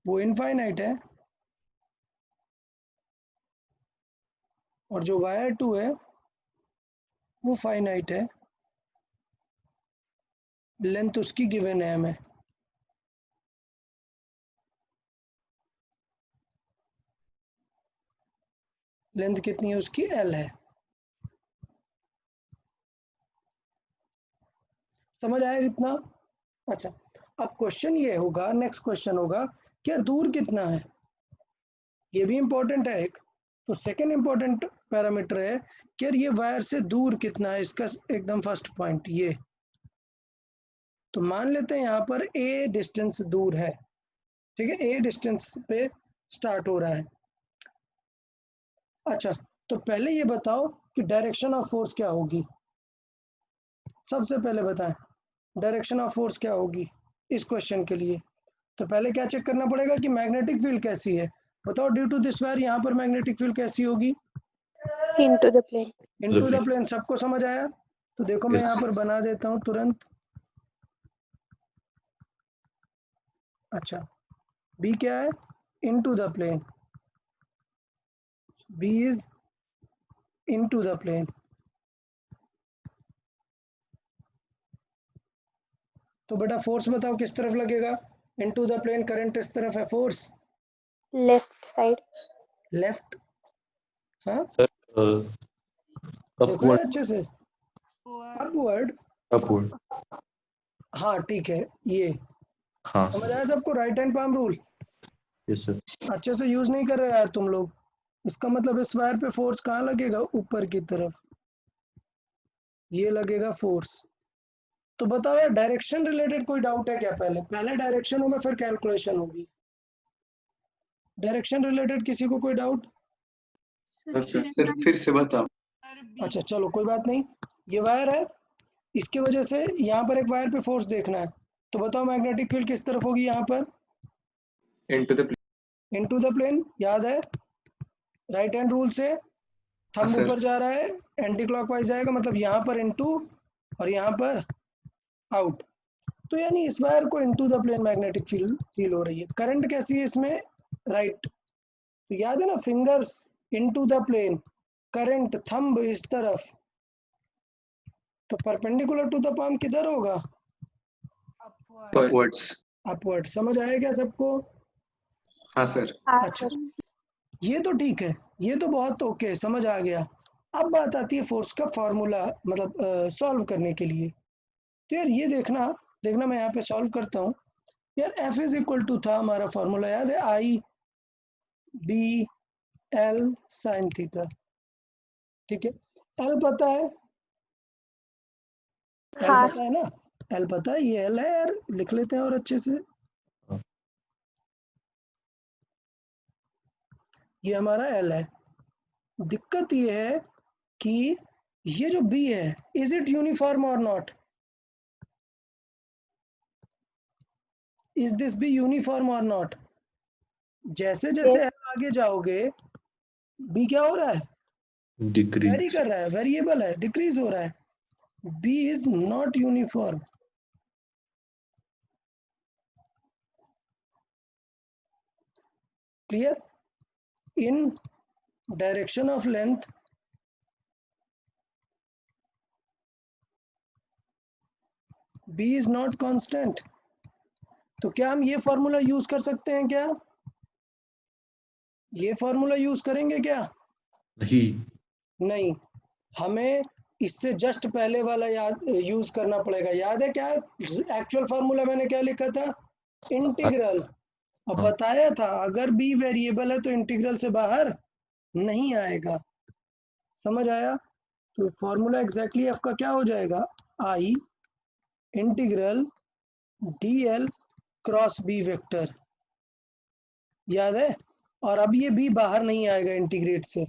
वो इनफाइनाइट है, और जो वायर 2 है वो फाइनाइट है। लेंथ उसकी गिवन है हमें। लेंथ कितनी है उसकी? L है। समझ आया इतना? अच्छा, अब क्वेश्चन ये होगा, नेक्स्ट क्वेश्चन होगा कि यार दूर कितना है, ये भी इंपॉर्टेंट है एक। तो सेकंड इंपॉर्टेंट पैरामीटर है कि यार ये वायर से दूर कितना है, इसका एकदम फर्स्ट पॉइंट ये। तो मान लेते हैं यहाँ पर ए डिस्टेंस दूर है, ठीक है, ए डिस्टेंस पे स्टार्ट हो रहा है। अच्छा, तो पहले ये बताओ कि डायरेक्शन ऑफ फोर्स क्या होगी। सबसे पहले बताएं डायरेक्शन ऑफ फोर्स क्या होगी इस क्वेश्चन के लिए। तो पहले क्या चेक करना पड़ेगा कि मैग्नेटिक फील्ड कैसी है। बताओ ड्यू टू दिस वायर यहाँ पर मैग्नेटिक फील्ड कैसी होगी, into the plane. Into the plane. सबको समझ आया? तो देखो मैं यहाँ पर बना देता हूँ तुरंत। अच्छा, बी क्या है, into the plane, B is into the plane. तो बेटा फोर्स बताओ किस तरफ लगेगा, इनटू द प्लेन, करंट इस तरफ है, फोर्स Left side. लेफ्ट। हाँ देखो यार upward, अच्छे से, अपवर्ड। upward. हाँ ठीक है, ये हाँ समझ सर। आया सबको, right hand palm rule Yes, sir. अच्छे से यूज नहीं कर रहे यार तुम लोग। इसका मतलब इस वायर पे फोर्स कहाँ लगेगा, ऊपर की तरफ, ये लगेगा फोर्स। तो बताओ यार डायरेक्शन रिलेटेड कोई डाउट है क्या? पहले डायरेक्शन होगा फिर कैलकुलेशन होगी। डायरेक्शन रिलेटेड किसी को कोई डाउट? सर फिर से बताओ। अच्छा चलो कोई बात नहीं, ये वायर है, इसके वजह से यहाँ पर एक वायर पे फोर्स देखना है। तो बताओ मैग्नेटिक फील्ड किस तरफ होगी यहाँ पर, इनटू द प्लेन। याद है राइट हैंड रूल से, थंब ऊपर जा रहा है, एंटी क्लॉकवाइज जाएगा, मतलब यहाँ पर इनटू और यहाँ पर आउट। तो यानी इस वायर को into the plane magnetic field feel हो रही है। करंट कैसी है इसमें, राइट। तो याद है ना, fingers into the plane, current thumb इस तरफ। तो परपेंडिकुलर टू द पाम किधर होगा, अपवर्ड्स। अपवर्ड। समझ आया क्या सबको? हाँ सर। अच्छा, ये तो ठीक है, ये तो बहुत ओके, समझ आ गया। अब बात आती है फोर्स का फॉर्मूला, मतलब सॉल्व करने के लिए। तो यार ये देखना मैं यहाँ पे सॉल्व करता हूँ। यार F इज इक्वल टू था हमारा फॉर्मूला, याद है, आई बी एल साइन थीटा, ठीक है। एल पता है, एल हाँ. पता है ना, एल पता है, ये एल है यार, लिख लेते हैं और अच्छे से। ये हमारा एल है। दिक्कत ये है कि ये जो बी है, इज इट यूनिफॉर्म और not, is this be uniform और नॉट। जैसे जैसे एल आगे जाओगे बी क्या हो रहा है, वेरी Decrease. कर रहा है, वेरिएबल है, डिक्रीज हो रहा है। B is not uniform. Clear? In direction of length B is not constant. तो क्या हम ये फॉर्मूला यूज कर सकते हैं क्या, ये फॉर्मूला यूज करेंगे क्या? नहीं, हमें इससे जस्ट पहले वाला याद यूज करना पड़ेगा। याद है क्या एक्चुअल फॉर्मूला मैंने क्या लिखा था, इंटीग्रल। अब हाँ। बताया था अगर बी वेरिएबल है तो इंटीग्रल से बाहर नहीं आएगा। समझ आया? तो फॉर्मूला एग्जैक्टली एफ का क्या हो जाएगा, I integral D L cross B vector. याद है? और अब ये बी बाहर नहीं आएगा इंटीग्रेट से।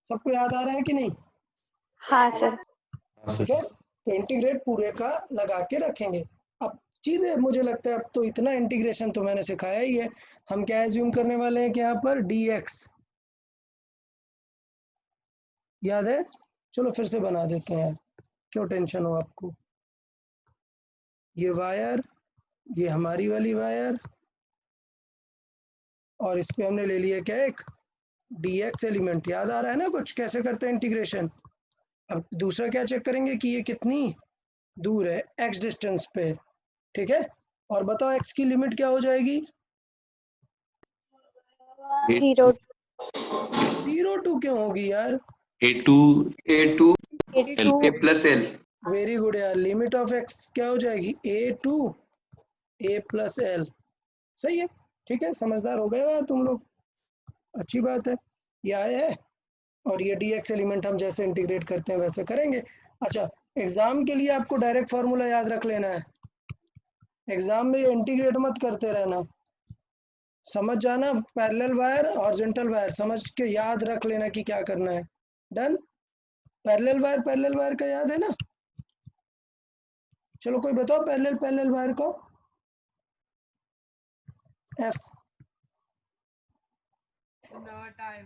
सबको याद आ रहा है कि नहीं? हाँ सर. ठीक है, तो इंटीग्रेट पूरे का लगा के रखेंगे। अब चीजें मुझे लगता है अब तो इतना इंटीग्रेशन तो मैंने सिखाया ही है। हम क्या एज्यूम करने वाले हैं कि यहाँ पर dx, याद है? चलो फिर से बना देते हैं यार, क्यों टेंशन हो आपको। ये वायर, ये हमारी वाली वायर, और इस पे हमने ले लिया क्या, एक dx एलिमेंट। याद आ रहा है ना कुछ कैसे करते हैं इंटीग्रेशन? अब दूसरा क्या चेक करेंगे कि ये कितनी दूर है x डिस्टेंस पे, ठीक है। और बताओ x की लिमिट क्या हो जाएगी, 0 0 2 क्यों होगी यार, A2 A2 A2 A+L very good यार, लिमिट ऑफ एक्स क्या हो जाएगी, ए टू ए प्लस एल। सही है, ठीक है, समझदार हो गए यार तुम लोग, अच्छी बात है। ये आया है और ये dx एलिमेंट हम जैसे इंटीग्रेट करते हैं वैसे करेंगे। अच्छा, एग्जाम के लिए आपको डायरेक्ट फार्मूला याद रख लेना है, एग्जाम में इंटीग्रेट मत करते रहना, समझ जाना पैरेलल वायर हॉरिजॉन्टल वायर समझ के याद रख लेना कि क्या करना है। डन, पैरेलल वायर का याद है ना? चलो कोई बताओ पैरेलल वायर को, F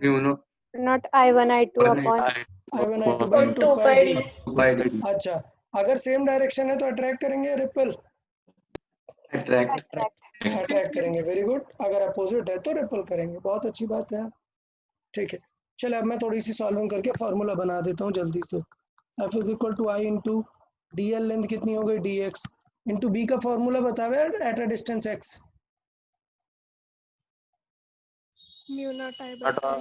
mu naught Not I1, I2 one upon I1 I2 by 2 pi d। By D अच्छा, अगर सेम डायरेक्शन है तो अट्रैक्ट करेंगे रिपल, अट्रैक्ट अट्रैक्ट करेंगे, वेरी गुड। अगर अपोजिट है तो रिपल करेंगे, बहुत अच्छी बात है। ठीक है, चलो अब मैं थोड़ी सी सॉल्विंग करके फार्मूला बना देता हूँ जल्दी से। F is equal to I into D L, length कितनी हो गई डी एक्स, इंटू बी का फॉर्मूला बतावे at a distance X. mu naught I by 2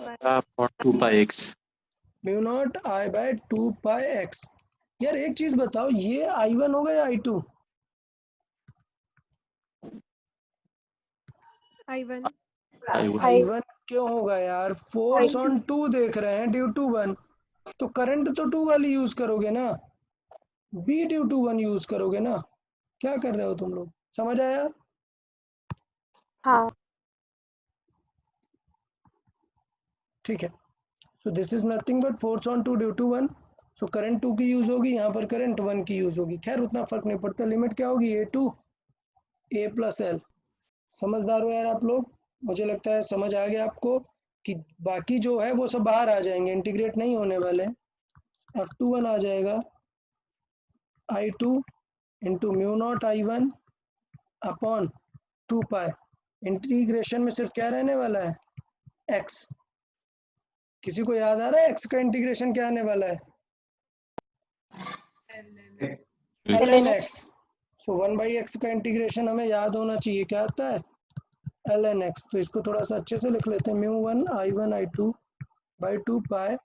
by 2 pi x mu naught I by 2 pi X. यार एक चीज बताओ, ये I1 होगा या I2? I1 I1 क्यों होगा यार, फोर्स ऑन 2 देख रहे हैं ड्यू टू 1, तो करंट तो 2 वाली यूज करोगे ना, बी ड्यू टू 1 यूज करोगे ना। क्या कर रहे हो तुम लोग, समझ आया? हाँ ठीक है, so this is nothing but force on 2 due to 1, so current 2 की यूज होगी, यहाँ पर करंट 1 की यूज होगी। खैर उतना फर्क नहीं पड़ता, लिमिट क्या होगी ए टू ए प्लस एल। समझदार हो यार आप लोग, मुझे लगता है समझ आ गया आपको कि बाकी जो है वो सब बाहर आ जाएंगे, इंटीग्रेट नहीं होने वाले। F21 आ जाएगा I2 into mu naught I1 upon 2 पाई, इंटीग्रेशन में सिर्फ क्या रहने वाला है, x। किसी को याद आ रहा है x का इंटीग्रेशन क्या आने वाला है, ln x। सो 1/x का इंटीग्रेशन हमें याद होना चाहिए, क्या आता है, ln x। तो इसको थोड़ा सा अच्छे से लिख लेते हैं, म्यू 1 I1 I2 बाई 2 पाई,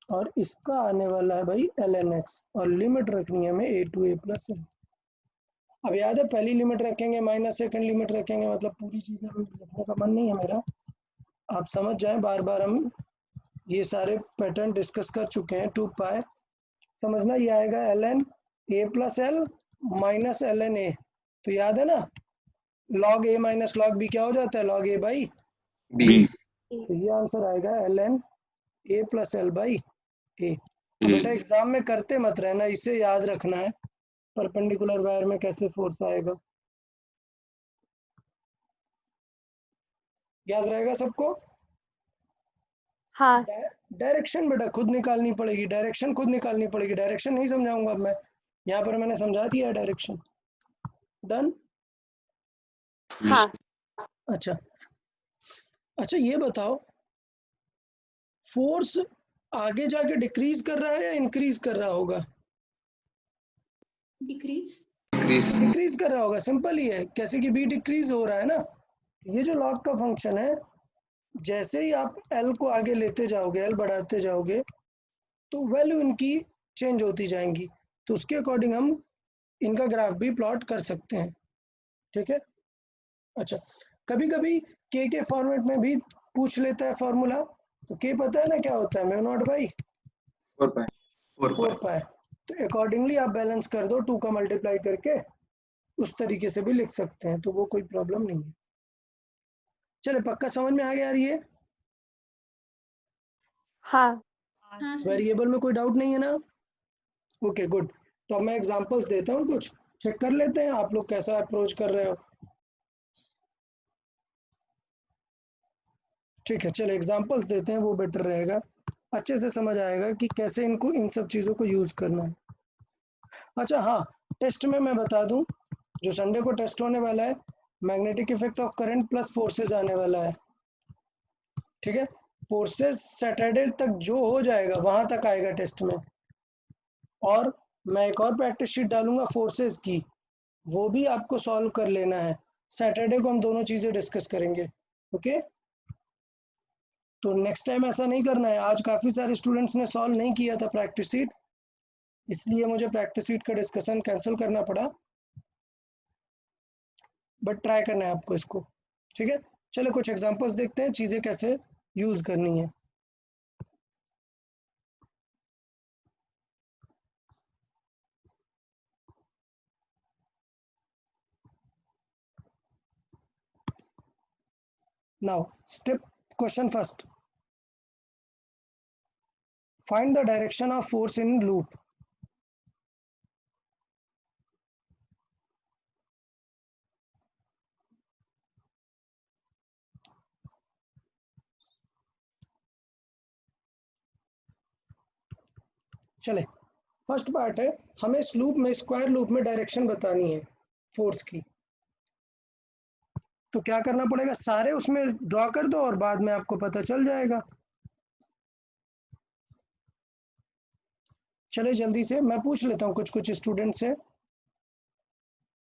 और इसका आने वाला है भाई ln x, और लिमिट रखनी है हमें a to a plus L. अब याद है पहली लिमिट रखेंगे माइनस सेकंड लिमिट रखेंगे, मतलब पूरी चीजें लिखने का मन नहीं है मेरा, आप समझ जाएं, बार बार हम ये सारे पैटर्न डिस्कस कर चुके हैं। 2 पाई समझना, ये आएगा ln a plus L minus ln a, तो याद है ना log a minus log b क्या हो जाता है, log a बाई बी तो ये आंसर आएगा ln a plus L by a। बेटा एग्जाम में करते मत रहना, इसे याद रखना है, परपेंडिकुलर वायर में कैसे फोर्स आएगा, याद रहेगा सबको। हाँ डायरेक्शन बेटा खुद निकालनी पड़ेगी, डायरेक्शन खुद निकालनी पड़ेगी, डायरेक्शन नहीं समझाऊंगा अब मैं, यहाँ पर मैंने समझा दिया डायरेक्शन। डन। हाँ अच्छा अच्छा, ये बताओ फोर्स आगे जाके डिक्रीज कर रहा है या इंक्रीज कर रहा होगा, इंक्रीज डिक्रीज कर रहा होगा, सिंपल ही है, कैसे कि बी डिक्रीज हो रहा है ना। ये जो लॉग का फंक्शन है, जैसे ही आप एल को आगे लेते जाओगे, एल बढ़ाते जाओगे, तो वैल्यू इनकी चेंज होती जाएंगी, तो उसके अकॉर्डिंग हम इनका ग्राफ भी प्लॉट कर सकते हैं, ठीक है। अच्छा, कभी कभी के फॉर्मेट में भी पूछ लेता है फॉर्मूला, तो के पता है ना क्या होता है, म्यू नॉट बाई 4 पाई, तो अकॉर्डिंगली आप बैलेंस कर दो, 2 का मल्टीप्लाई करके उस तरीके से भी लिख सकते हैं, तो वो कोई प्रॉब्लम नहीं है। चले पक्का समझ में आ गया यार ये, हाँ वेरिएबल में कोई डाउट नहीं है ना? ओके गुड, तो अब मैं एग्जांपल्स देता हूँ, कुछ चेक कर लेते हैं आप लोग कैसा अप्रोच कर रहे हो। ठीक है, चलो एग्जांपल्स देते हैं, वो बेटर रहेगा, अच्छे से समझ आएगा कि कैसे इनको इन सब चीज़ों को यूज करना है। अच्छा हाँ, टेस्ट में मैं बता दूं, जो संडे को टेस्ट होने वाला है, magnetic effect of current plus forces आने वाला है, ठीक है। फोर्सेस सैटरडे तक जो हो जाएगा वहां तक आएगा टेस्ट में, और मैं एक और प्रैक्टिस शीट डालूंगा फोर्सेस की, वो भी आपको सॉल्व कर लेना है, सैटरडे को हम दोनों चीजें डिस्कस करेंगे, ओके। तो नेक्स्ट टाइम ऐसा नहीं करना है, आज काफी सारे स्टूडेंट्स ने सॉल्व नहीं किया था प्रैक्टिस शीट, इसलिए मुझे प्रैक्टिस शीट का डिस्कशन कैंसिल करना पड़ा, बट ट्राई करना है आपको इसको, ठीक है। चलो कुछ एग्जांपल्स देखते हैं, चीज़ें कैसे यूज़ करनी है। Now, step question first. Find the direction of force in loop. चले, फर्स्ट पार्ट है, हमें इस लूप में, स्क्वायर लूप में डायरेक्शन बतानी है फोर्स की। तो क्या करना पड़ेगा, सारे उसमें ड्रॉ कर दो और बाद में आपको पता चल जाएगा। चले जल्दी से मैं पूछ लेता हूँ कुछ स्टूडेंट से।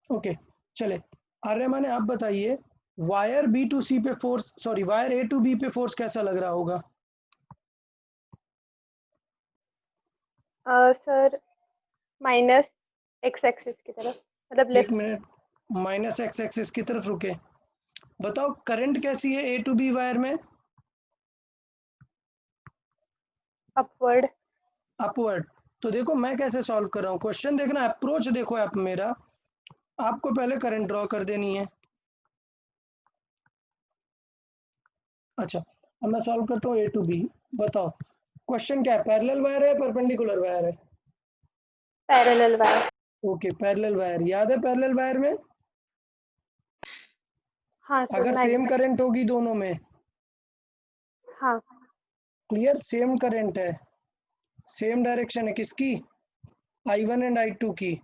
ओके चले, आर्यमान आप बताइए, वायर बी टू सी पे force, sorry wire A to B पे फोर्स कैसा लग रहा होगा? सर माइनस एक्स एक्सिस की तरफ, मतलब एक left. Minute, minus x axis की तरफ रुके। बताओ करंट कैसी है ए टू बी वायर में? अपवर्ड। अपवर्ड। तो देखो मैं कैसे सॉल्व कर रहा हूँ, क्वेश्चन देखना, अप्रोच देखो आप मेरा। आपको पहले करंट ड्रॉ कर देनी है। अच्छा, अब मैं सॉल्व करता हूँ ए टू बी। बताओ क्वेश्चन क्या है, पैरेलल वायर है परपेंडिकुलर वायर है? Parallel wire. Okay parallel wire, याद है पैरेलल वायर में हाँ सर, अगर सेम मैग्नेट। करंट होगी दोनों में, हाँ क्लियर, सेम करंट है, सेम डायरेक्शन है किसकी, I1 एंड I2 की।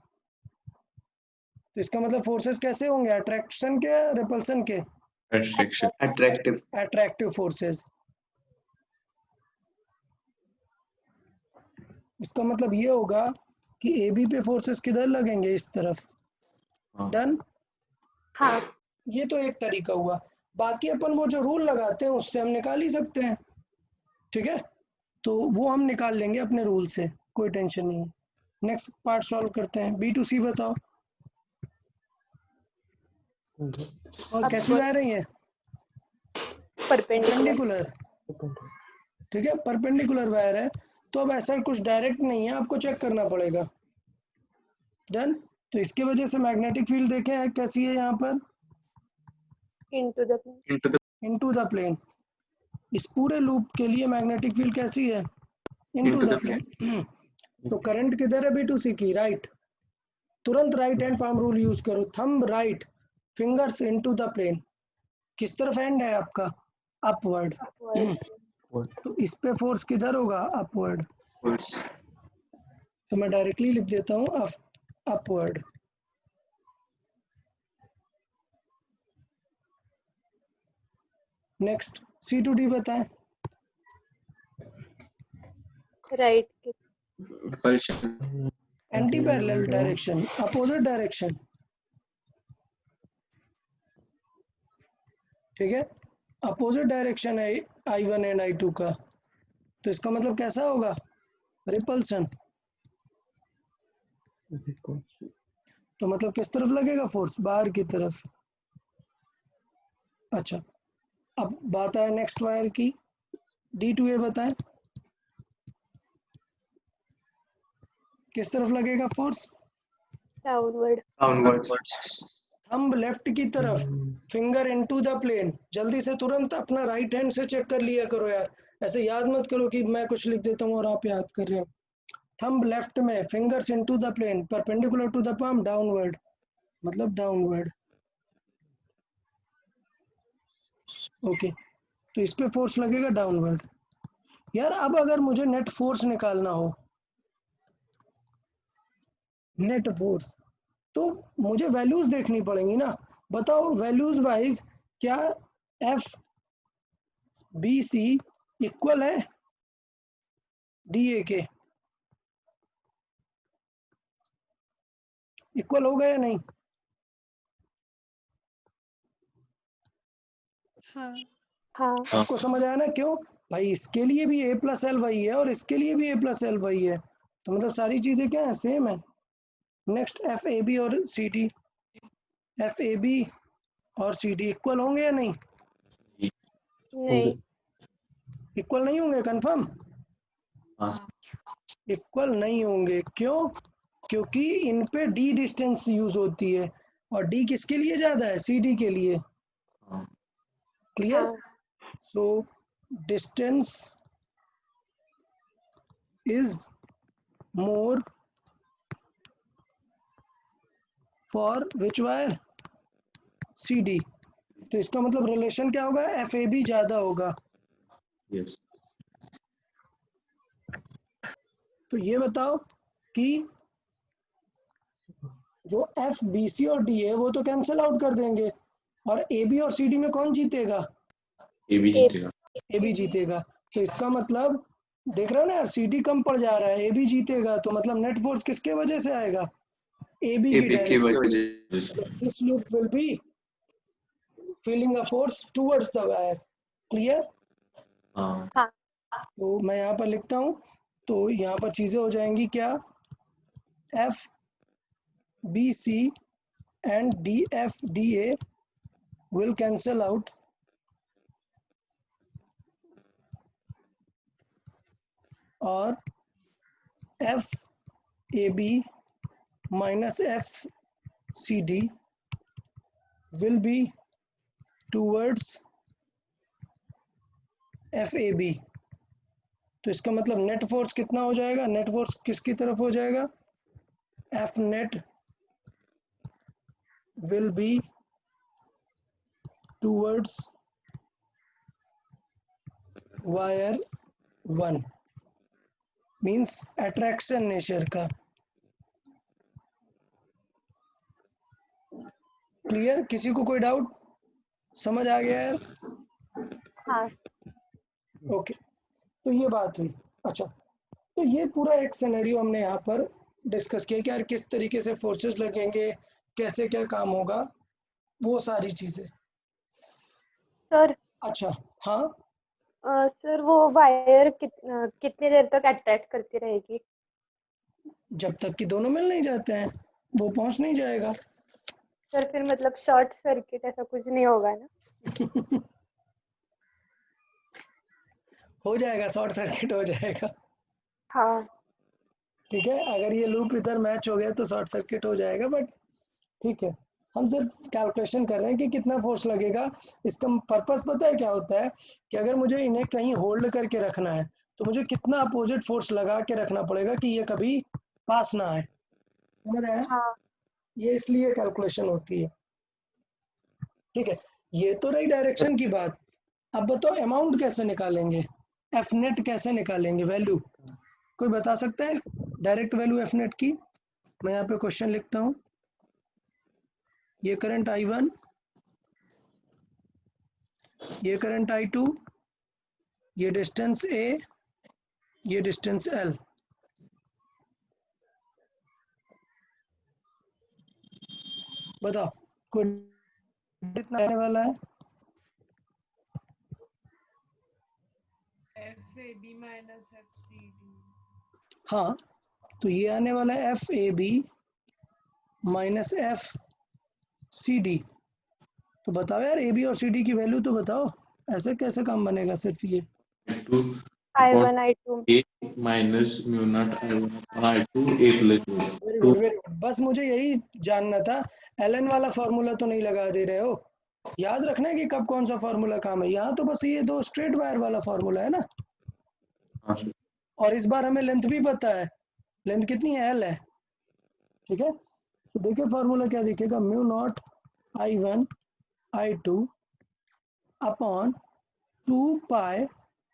तो इसका मतलब फोर्सेस कैसे होंगे, अट्रैक्शन के रिपल्सन के? Attraction. Attractive. Attractive forces. इसका मतलब ये होगा कि ए बी पे फोर्सेस किधर लगेंगे, इस तरफ। हाँ। डन। हाँ ये तो एक तरीका हुआ, बाकी अपन वो जो रूल लगाते हैं उससे हम निकाल ही सकते हैं, ठीक है। तो वो हम निकाल लेंगे अपने रूल से, कोई टेंशन नहीं है। नेक्स्ट पार्ट सॉल्व करते हैं, बी टू सी बताओ। और कैसी वायर है ये? परपेंडिकुलर। परपेंडिकुलर, ठीक है, परपेंडिकुलर वायर है। तो अब ऐसा कुछ डायरेक्ट नहीं है, आपको चेक करना पड़ेगा। डन। तो इसके वजह से मैग्नेटिक फील्ड देखें कैसी है यहाँ पर, into the Into the into the plane. इस पूरे लूप के लिए मैग्नेटिक फील्ड कैसी है, into Into the the plane. तो करंट किधर है बी टू सी की, राइट। तुरंत right hand palm rule use करो, thumb right, fingers into the plane. किस तरफ हैंड है आपका, अपवर्ड। अपवर्ड। तो इस पे फोर्स किधर होगा, अपवर्ड। force. तो मैं डायरेक्टली लिख देता हूँ upward. Next C to D बताएं। राइट की। Repulsion. Anti parallel direction, opposite direction, ठीक है। अपोजिट डायरेक्शन है I1 एंड I2 का, तो इसका मतलब कैसा होगा, रिपल्सन। तो मतलब किस तरफ लगेगा फोर्स, बाहर की तरफ। अच्छा, अब बात आए नेक्स्ट वायर की, D2A बताएं किस तरफ लगेगा force, downward. Downwards. Thumb left की तरफ, फिंगर इनटू द प्लेन। जल्दी से तुरंत अपना राइट हैंड से चेक कर लिया करो यार, ऐसे याद मत करो कि मैं कुछ लिख देता हूँ और आप याद कर रहे हो। थंब लेफ्ट में, fingers into the plane, perpendicular to the palm, downward, मतलब डाउनवर्ड। ओके, तो इस पे फोर्स लगेगा डाउनवर्ड। यार अब अगर मुझे नेट फोर्स निकालना हो, नेट फोर्स, तो मुझे वैल्यूज देखनी पड़ेंगी ना। बताओ वैल्यूज वाइज क्या एफ बी सी इक्वल है डी ए के, इक्वल हो गया या नहीं? हाँ हाँ आपको समझ आया ना, क्यों भाई, इसके लिए भी ए प्लस एल वही है और इसके लिए भी ए प्लस एल वही है, तो मतलब सारी चीजें क्या है, सेम है। नेक्स्ट एफ ए बी और C D, F A B और सी डी इक्वल होंगे या नहीं? नहीं। इक्वल नहीं होंगे, कंफर्म? हाँ इक्वल नहीं होंगे, क्यों? क्योंकि इन पे डी डिस्टेंस यूज होती है, और डी किसके लिए ज्यादा है? सी डी के लिए। हाँ क्लियर? हाँ। So distance is more for which wire? CD। तो इसका मतलब रिलेशन क्या होगा? FAB ज्यादा होगा। यस तो ये बताओ कि जो FBC और D है वो तो कैंसिल आउट कर देंगे, और AB और CD में कौन जीतेगा? ये भी जीतेगा। AB जीतेगा। तो इसका मतलब देख रहे हो ना यार, CD कम पड़ जा रहा है, AB जीतेगा, तो मतलब नेट फोर्स किसके वजह से आएगा? AB की AB की डायरेक्शन। वजह This loop will be feeling a force towards the wire। Clear? हाँ हाँ। तो मैं यहाँ पर लिखता हूँ, तो यहाँ पर चीजें हो जाएंगी क्या? F B C and D F D A will cancel out, और F A B minus F C D will be towards F A B. तो इसका मतलब नेट फोर्स कितना हो जाएगा? नेट फोर्स किसकी तरफ हो जाएगा? F net will be towards wire 1, means attraction nature का। क्लियर? किसी को कोई डाउट? समझ आ गया यार? हाँ। ओके, तो ये बात हुई। अच्छा, तो ये पूरा एक सिनेरियो हमने यहाँ पर डिस्कस किया कि यार किस तरीके से फोर्सेस लगेंगे, कैसे क्या काम होगा, वो सारी चीजें। सर अच्छा, हाँ, सर वो वायर कितने देर तक अट्रैक्ट करती रहेगी? जब तक कि दोनों मिल नहीं जाते हैं वो पहुंच नहीं जाएगा। सर फिर मतलब शॉर्ट सर्किट ऐसा कुछ नहीं होगा ना? हो जाएगा, शॉर्ट सर्किट हो जाएगा। हाँ। ठीक है, अगर ये लूप इधर मैच हो गया तो शॉर्ट सर्किट हो जाएगा, बट ठीक है, हम सिर्फ कैलकुलेशन कर रहे हैं कि कितना फोर्स लगेगा। इसका पर्पस पता है क्या होता है? कि अगर मुझे इन्हें कहीं होल्ड करके रखना है तो मुझे कितना अपोजिट फोर्स लगा के रखना पड़ेगा कि ये कभी पास ना आए। समझ आया? हाँ। ये इसलिए कैलकुलेशन होती है। ठीक है, ये तो रही डायरेक्शन की बात। अब बताओ अमाउंट कैसे निकालेंगे, एफ नेट कैसे निकालेंगे, वैल्यू कोई बता सकता है? डायरेक्ट वैल्यू एफ नेट की। मैं यहाँ पे क्वेश्चन लिखता हूँ, ये करंट I1, ये करंट I2, ये डिस्टेंस A, ये डिस्टेंस L। बताओ कोई कितना आने वाला है? FAB minus FCD। हाँ, तो ये आने वाला है FAB माइनस FCD। तो बताओ यार AB और CD की वैल्यू तो बताओ, ऐसे कैसे काम बनेगा सिर्फ ये? Two I1 I2। A minus mu naught I2 A plus very good, very good. बस मुझे यही जानना था, एलन वाला फॉर्मूला तो नहीं लगा दे रहे हो? याद रखना है कि कब कौन सा फॉर्मूला काम है। यहाँ तो बस ये दो स्ट्रेट वायर वाला फॉर्मूला है ना, हाँ सर और इस बार हमें लेंथ भी पता है। लेंथ कितनी है? L है। ठीक है, तो देखिए फॉर्मूला क्या दिखेगा, mu naught I1 I2 upon 2 पाई,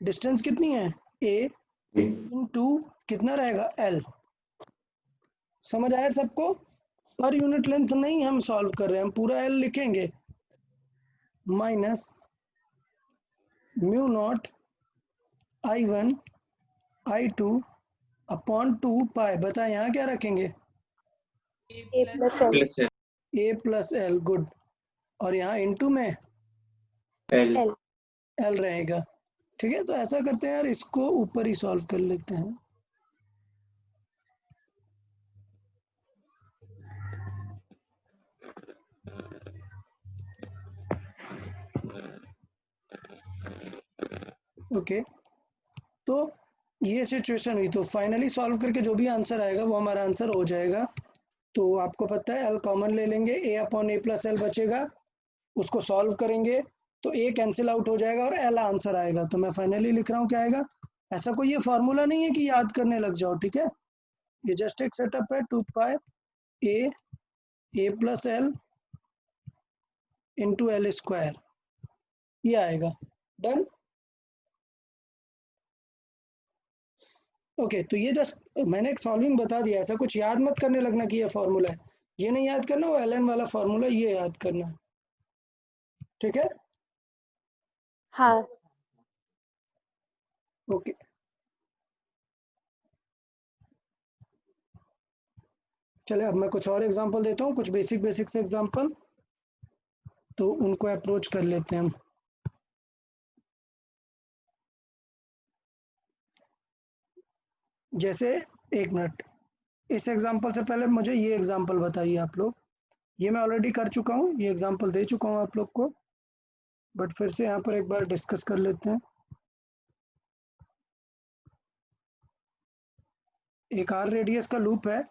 डिस्टेंस कितनी है A इंटू कितना रहेगा L। समझ आया सबको? पर यूनिट लेंथ नहीं हम सॉल्व कर रहे हैं, हम पूरा L लिखेंगे, minus mu naught I1 I2 upon 2 पाई। बता यहाँ क्या रखेंगे? A plus L। Plus A plus L, good. और यहाँ इंटू में L। L। L रहेगा। ठीक है, तो ऐसा करते हैं यार, इसको ऊपर ही सॉल्व कर लेते हैं। ओके, तो ये सिचुएशन हुई, तो फाइनली सॉल्व करके जो भी आंसर आएगा वो हमारा आंसर हो जाएगा। तो आपको पता है एल कॉमन ले लेंगे, ए अपॉन ए प्लस एल बचेगा, उसको सॉल्व करेंगे तो ए कैंसिल आउट हो जाएगा और एल आंसर आएगा। तो मैं फाइनली लिख रहा हूँ क्या आएगा। ऐसा कोई ये फॉर्मूला नहीं है कि याद करने लग जाओ, ठीक है, ये जस्ट एक सेटअप है, 2 pi A plus L into L square, ये आएगा। डन। ओके, तो ये जस्ट मैंने एक सॉल्विंग बता दिया, ऐसा कुछ याद मत करने लगना कि ये फॉर्मूला है, ये नहीं याद करना, वो एल एन वाला फॉर्मूला ये याद करना, ठीक है। हाँ। ओके, चले अब मैं कुछ और एग्जांपल देता हूँ, कुछ बेसिक से एग्जांपल, तो उनको अप्रोच कर लेते हैं हम। जैसे एक मिनट, इस एग्जांपल से पहले मुझे ये एग्जांपल बताइए आप लोग। ये मैं ऑलरेडी कर चुका हूँ, ये एग्जांपल दे चुका हूँ आप लोग को, बट फिर से यहाँ पर एक बार डिस्कस कर लेते हैं। एक आर रेडियस का लूप है,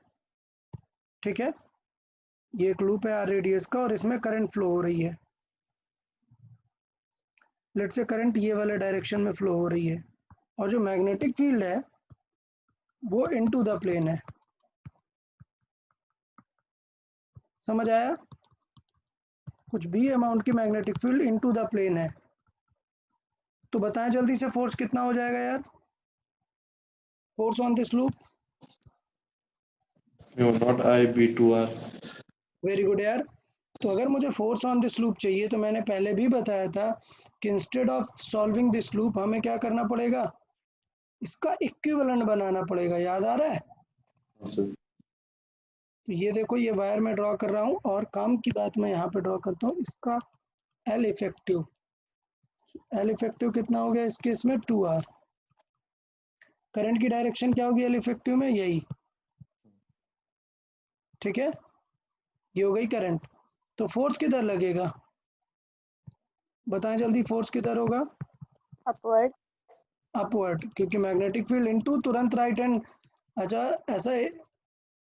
ठीक है, ये एक लूप है आर रेडियस का और इसमें करंट फ्लो हो रही है। लेट्स से करंट ये वाले डायरेक्शन में फ्लो हो रही है और जो मैग्नेटिक फील्ड है वो इनटू द प्लेन है। समझ आया? कुछ भी अमाउंट की magnetic field into the plane है, तो बताएं जल्दी से फोर्स कितना हो जाएगा यार, force on this loop. Mu naught I B two R. Very good यार। तो अगर मुझे फोर्स ऑन दिस लूप चाहिए तो मैंने पहले भी बताया था कि instead of solving this loop हमें क्या करना पड़ेगा, इसका इक्विवेलेंट बनाना पड़ेगा। याद आ रहा है? तो ये देखो, ये वायर में ड्रॉ कर रहा हूँ और काम की बात मैं यहाँ पे ड्रॉ करता हूँ, इसका एल इफेक्टिव, एल इफेक्टिव कितना हो गया इस केस में 2R। करंट की डायरेक्शन क्या होगी एल इफेक्टिव में, यही, ठीक है, ये हो गई करंट। तो फोर्स किधर लगेगा, बताएं जल्दी, फोर्स किधर होगा, अपवर्ड। अपवर्ड, क्योंकि मैग्नेटिक फील्ड इनटू तुरंत राइट हैंड, अच्छा ऐसा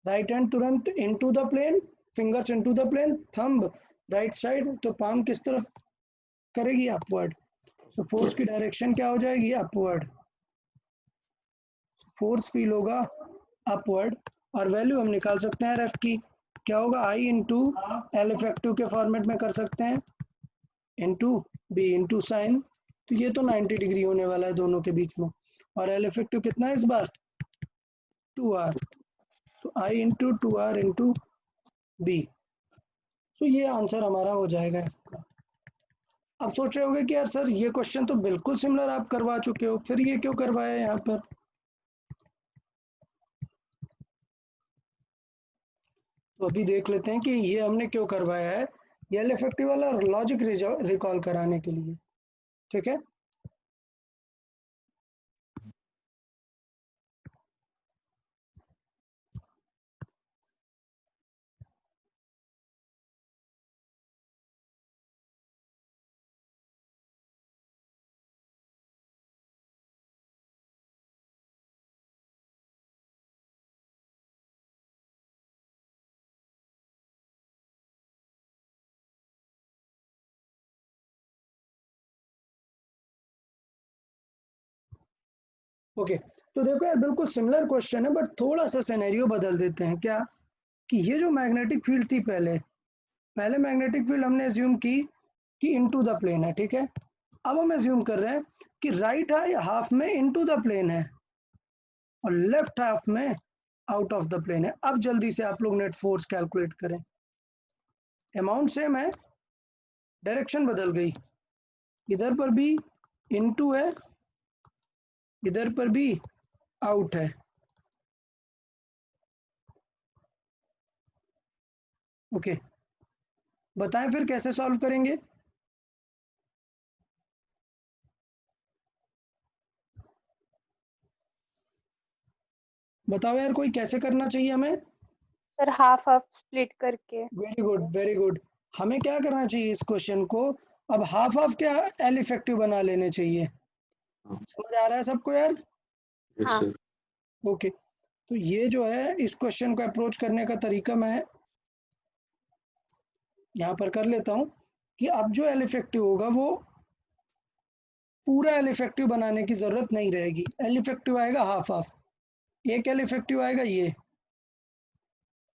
राइट हैंड तुरंत into the plane, fingers into the plane, thumb right side, तो पाम किस तरफ करेगी, अपवर्ड। सो फोर्स की डायरेक्शन क्या हो जाएगी, अपवर्ड, फोर्स फील होगा अपवर्ड। और वैल्यू हम निकाल सकते हैं एफ की, क्या होगा, आई इंटू एल इफेक्टिव के फॉर्मेट में कर सकते हैं, इंटू बी इंटू साइन, तो ये तो 90 डिग्री होने वाला है दोनों के बीच में, और एल इफेक्टिव कितना है इस बार, 2R, तो आई इंटू 2R इंटू बी, तो ये आंसर हमारा हो जाएगा इसका। अब सोच रहे होगे कि यार सर ये क्वेश्चन तो बिल्कुल सिमिलर आप करवा चुके हो, फिर ये क्यों करवाया यहाँ पर। तो अभी देख लेते हैं कि ये हमने क्यों करवाया है, ये एल इफेक्टिव वाला लॉजिक रिकॉल कराने के लिए, ठीक है। ओके, तो देखो यार बिल्कुल सिमिलर क्वेश्चन है, बट थोड़ा सा सिनेरियो बदल देते हैं क्या, कि ये जो मैग्नेटिक फील्ड थी पहले मैग्नेटिक फील्ड हमने एज्यूम की कि इनटू द प्लेन है, ठीक है। अब हम एज्यूम कर रहे हैं कि राइट हाफ में इनटू द प्लेन है और लेफ्ट हाफ में आउट ऑफ द प्लेन है। अब जल्दी से आप लोग नेट फोर्स कैलकुलेट करें, अमाउंट सेम है, डायरेक्शन बदल गई, इधर पर भी इनटू है, इधर पर भी आउट है। ओके, बताएं फिर कैसे सॉल्व करेंगे। बताओ यार, कोई कैसे करना चाहिए हमें। सर हाफ हाफ स्प्लिट करके। Very good very good. हमें क्या करना चाहिए इस क्वेश्चन को, अब हाफ हाफ क्या एल इफेक्टिव बना लेने चाहिए, समझ आ रहा है सबको यार? Yes, हाँ। sir. ओके, तो ये जो है इस क्वेश्चन को अप्रोच करने का तरीका मैं यहाँ पर कर लेता हूँ कि अब जो एल इफेक्टिव होगा वो पूरा एल इफेक्टिव बनाने की जरूरत नहीं रहेगी। एल इफेक्टिव आएगा हाफ हाफ, एक एल इफेक्टिव आएगा ये,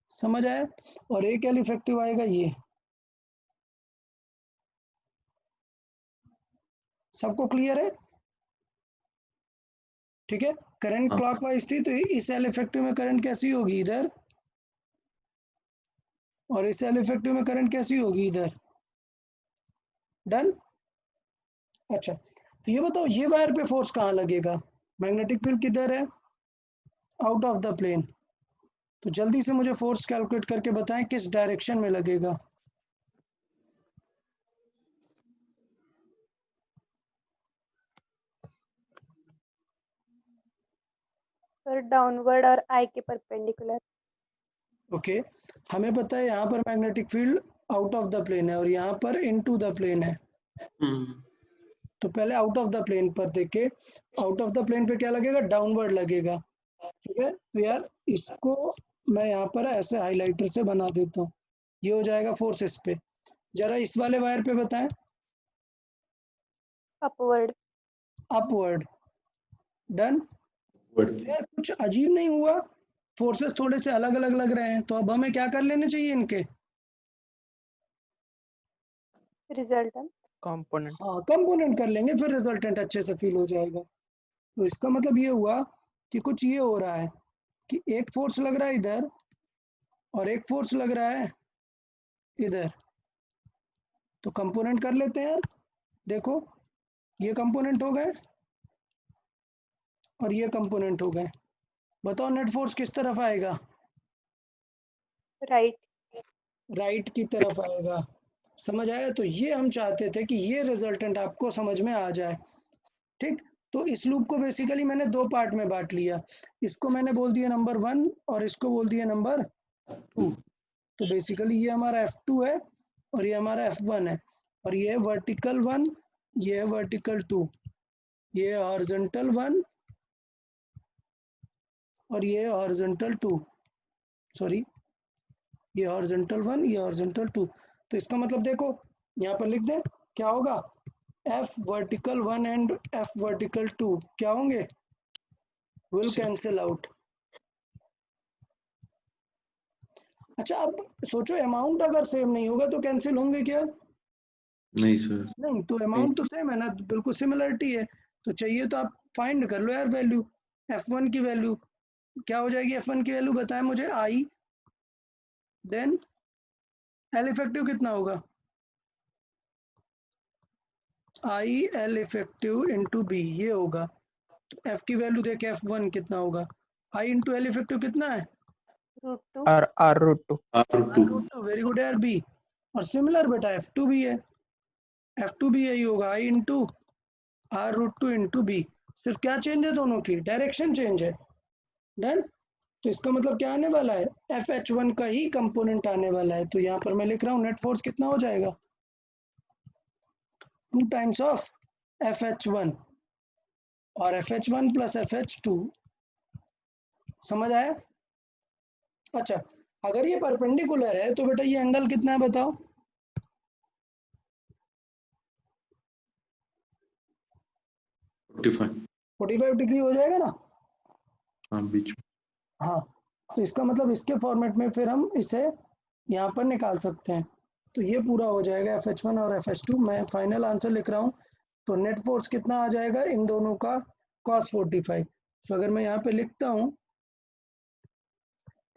समझ आया, और एक एल इफेक्टिव आएगा ये। सबको क्लियर है? ठीक है, करंट हाँ। क्लॉकवाइज थी तो इस एल इफेक्टिव में करंट कैसी होगी इधर, और इस एल इफेक्टिव में करंट कैसी होगी इधर। डन। अच्छा, तो ये बताओ ये वायर पे फोर्स कहाँ लगेगा? मैग्नेटिक फील्ड किधर है? Out of the plane. तो जल्दी से मुझे फोर्स कैलकुलेट करके बताएं किस डायरेक्शन में लगेगा। सर डाउनवर्ड और आई के परपेंडिकुलर। ओके, हमें पता है यहाँ पर magnetic field out of the plane है और यहाँ पर इनटू द प्लेन है। तो पहले आउट ऑफ द प्लेन पर देखे, आउट ऑफ द प्लेन पे क्या लगेगा? डाउनवर्ड लगेगा। ठीक है, तो यार इसको मैं यहाँ पर ऐसे हाइलाइटर से बना देता हूँ, ये हो जाएगा फोर्स इस पे। जरा इस वाले वायर पे बताएं। अपवर्ड। अपवर्ड। डन। But यार कुछ अजीब नहीं हुआ, फोर्सेस थोड़े से अलग अलग लग रहे हैं, तो अब हमें क्या कर लेने चाहिए इनके? रिजल्टेंट। component हाँ, कंपोनेंट कर लेंगे, फिर रिजल्टेंट अच्छे से फील हो जाएगा। तो इसका मतलब ये हुआ कि कुछ ये हो रहा है कि एक फोर्स लग रहा है इधर और एक फोर्स लग रहा है इधर। तो कंपोनेंट कर लेते हैं यार। देखो, ये कंपोनेंट हो गए और ये कंपोनेंट हो गए। बताओ नेट फोर्स किस तरफ आएगा? राइट। राइट की तरफ आएगा। समझ आया? तो ये हम चाहते थे कि ये रिजल्टेंट आपको समझ में आ जाए। ठीक, तो इस लूप को बेसिकली मैंने दो पार्ट में बांट लिया। इसको मैंने बोल दिया नंबर 1 और इसको बोल दिया नंबर 2। तो बेसिकली ये हमारा F2 है और ये हमारा F1 है, और ये है वर्टिकल 1, ये है वर्टिकल 2, ये है हॉरिजॉन्टल 1 और ये है हॉरिजॉन्टल 2। सॉरी, ये हॉरिजॉन्टल 1, ये हॉरिजॉन्टल 2। तो इसका मतलब देखो यहाँ पर लिख दें, क्या होगा? F vertical 1 and F vertical 2 क्या होंगे? Will cancel out. अच्छा, अब सोचो अमाउंट अगर सेम नहीं होगा तो कैंसिल होंगे क्या? नहीं sir. नहीं, तो अमाउंट तो सेम है ना, बिल्कुल सिमिलरिटी है। तो चाहिए तो आप फाइंड कर लो यार वैल्यू। F1 की वैल्यू क्या हो जाएगी? F1 की वैल्यू बताएं मुझे। I, देन L इफेक्टिव कितना होगा? I L effective into B, ये होगा। तो F की वैल्यू देखे F1 कितना होगा? I इंटू L इफेक्टिव कितना है? √2। r root 2 R2. Very good यार, बी। और सिमिलर बेटा F2 भी है, F2 भी यही होगा, I into R√2 into B. सिर्फ क्या चेंज है? दोनों की डायरेक्शन चेंज है। डन। तो इसका मतलब क्या आने वाला है? FH1 का ही कंपोनेंट आने वाला है। तो यहाँ पर मैं लिख रहा हूँ नेट फोर्स कितना हो जाएगा? 2 टाइम्स ऑफ FH1 और FH1 प्लस FH2। समझ आया? अच्छा, अगर ये परपेंडिकुलर है तो बेटा ये एंगल कितना है बताओ? Forty-five. 45 डिग्री हो जाएगा ना? हाँ बीच में. हाँ, तो इसका मतलब इसके फॉर्मेट में फिर हम इसे यहाँ पर निकाल सकते हैं। तो ये पूरा हो जाएगा FH1 और FH2। मैं फाइनल आंसर लिख रहा हूँ। तो नेट फोर्स कितना आ जाएगा इन दोनों का? cos 45। तो अगर मैं यहाँ पे लिखता हूँ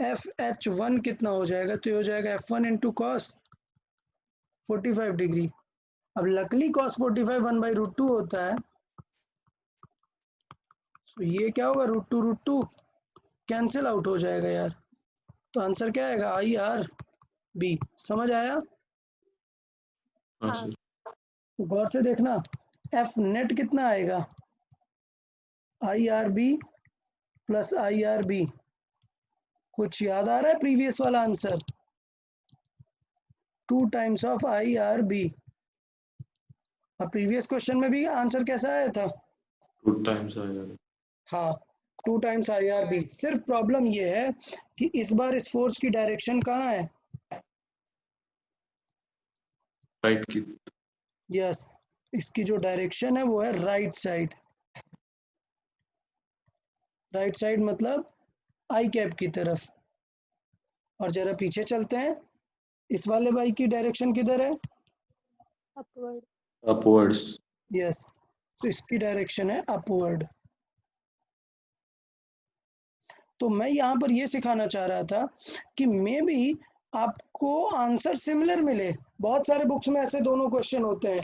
FH1 कितना हो जाएगा, तो ये हो जाएगा F1 इंटू कॉस 45 डिग्री। अब लकली cos 45 1/√2 होता है, तो ये क्या होगा? √2 कैंसिल आउट हो जाएगा यार। तो आंसर क्या आएगा? IRB। समझ आया? हाँ हाँ। sir. तो गौर से देखना, F नेट कितना आएगा? IRB plus IRB। कुछ याद आ रहा है प्रीवियस वाला आंसर? 2 times of IRB। अब प्रीवियस क्वेश्चन में भी आंसर कैसा आया था? 2 times IR. हाँ 2 टाइम्स IRB। सिर्फ प्रॉब्लम ये है कि इस बार इस फोर्स की डायरेक्शन कहाँ है? राइट की यस, इसकी जो डायरेक्शन है वो है राइट साइड। राइट साइड मतलब आई कैप की तरफ। और जरा पीछे चलते हैं, इस वाले बाई की डायरेक्शन किधर है? अपवर्ड। अपवर्ड्स. यस, तो इसकी डायरेक्शन है अपवर्ड। तो मैं यहाँ पर ये सिखाना चाह रहा था कि मे बी आपको आंसर सिमिलर मिले। बहुत सारे बुक्स में ऐसे दोनों क्वेश्चन होते हैं,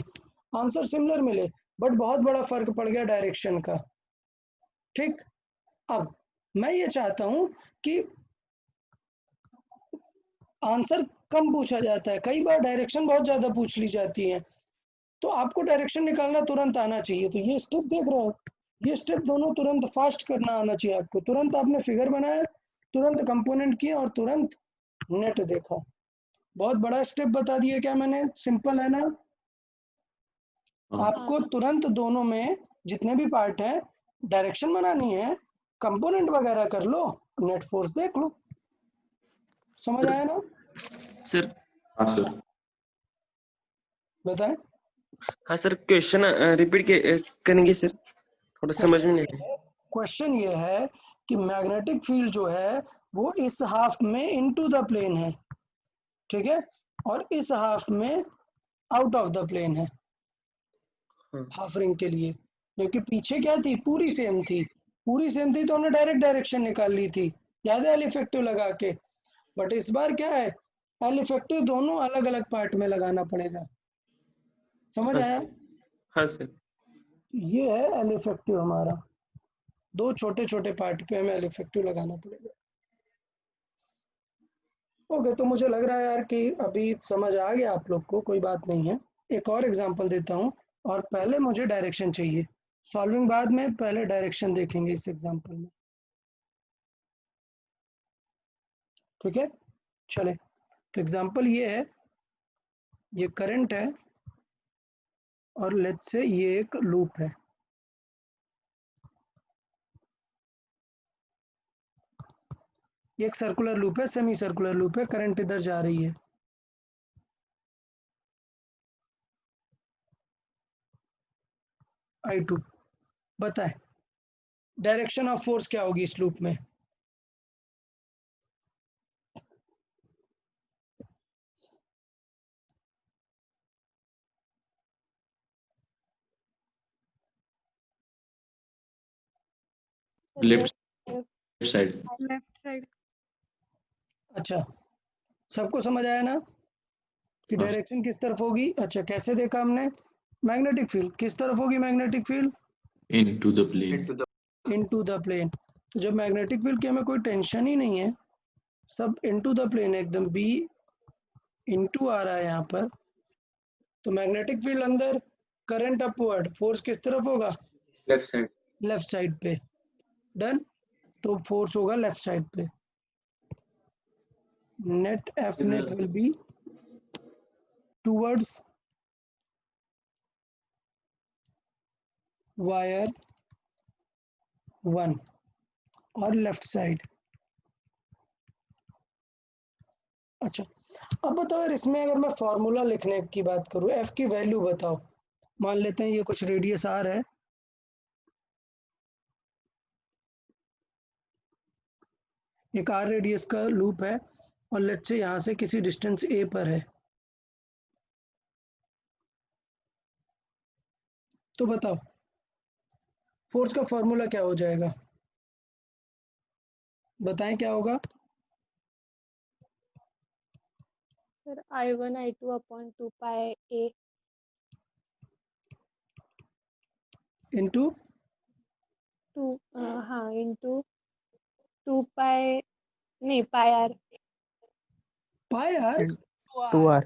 आंसर सिमिलर मिले बट बहुत बड़ा फर्क पड़ गया डायरेक्शन का। ठीक, अब मैं ये चाहता हूं कि आंसर कम पूछा जाता है, कई बार डायरेक्शन बहुत ज्यादा पूछ ली जाती है, तो आपको डायरेक्शन निकालना तुरंत आना चाहिए। तो ये स्टेप देख रहे हो, ये स्टेप दोनों तुरंत फास्ट करना आना चाहिए आपको। तुरंत आपने फिगर बनाया, तुरंत कंपोनेंट किया और तुरंत नेट देखा। बहुत बड़ा स्टेप बता दिया क्या मैंने? सिंपल है ना? हाँ. आपको तुरंत दोनों में जितने भी पार्ट हैं डायरेक्शन बनानी है, कंपोनेंट वगैरह कर लो, नेट फोर्स देख लो। समझ आया ना? सर हाँ सर. बताएं। हाँ सर, क्वेश्चन रिपीट करेंगे सर, थोड़ा समझ में नहीं आया। क्वेश्चन ये है कि मैग्नेटिक फील्ड जो है वो इस हाफ में इनटू द प्लेन है, ठीक है, और इस हाफ में आउट ऑफ द प्लेन है, हाँ हाफ रिंग के लिए। जबकि पीछे क्या थी? पूरी सेम थी। पूरी सेम थी तो हमने डायरेक्ट डायरेक्शन निकाल ली थी, याद है, एल इफेक्टिव लगा के। बट इस बार क्या है, एल इफेक्टिव दोनों अलग अलग पार्ट में लगाना पड़ेगा। समझ हाँ आया? सर। हाँ सर। ये है एल इफेक्टिव हमारा, दो छोटे छोटे पार्ट पे हमें एल इफेक्टिव लगाना पड़ेगा। ओके, तो मुझे लग रहा है यार कि अभी समझ आ गया आप लोग को, कोई बात नहीं है। एक और एग्जांपल देता हूँ, और पहले मुझे डायरेक्शन चाहिए। सॉल्विंग बाद में, पहले डायरेक्शन देखेंगे इस एग्जांपल में, ठीक है? चले, तो एग्जांपल ये है, ये करंट है और लेट्स से ये एक लूप है। ये एक सर्कुलर लूप है, सेमी सर्कुलर लूप है, करंट इधर जा रही है। I2, बताएं डायरेक्शन ऑफ फोर्स क्या होगी इस लूप में? Left side. Left side. अच्छा, सबको समझ आया ना कि हाँ. डायरेक्शन किस तरफ होगी? अच्छा, कैसे देखा हमने? मैग्नेटिक फील्ड किस तरफ होगी? Magnetic field Into the plane. Into the plane. तो जब मैग्नेटिक फील्ड की हमें कोई टेंशन ही नहीं है, सब इनटू द प्लेन है एकदम, बी इनटू आ रहा है यहाँ पर, तो मैग्नेटिक फील्ड अंदर, करंट अपवर्ड, फोर्स किस तरफ होगा? Left side. लेफ्ट साइड पे। डन, तो फोर्स होगा लेफ्ट साइड पे। Net F net will be towards wire 1 और लेफ्ट साइड। अच्छा, अब बताओ यार, इसमें अगर मैं फॉर्मूला लिखने की बात करूं, एफ की वैल्यू बताओ। मान लेते हैं ये कुछ रेडियस आर है, एक आर रेडियस का लूप है, और लेट्स से यहाँ से किसी डिस्टेंस ए पर है। तो बताओ फोर्स का फॉर्मूला क्या हो जाएगा? बताएं क्या होगा? Sir I1 I2 upon 2 pi A into 2 हाँ इंटू 2 पाई नहीं पाई R pi are 2R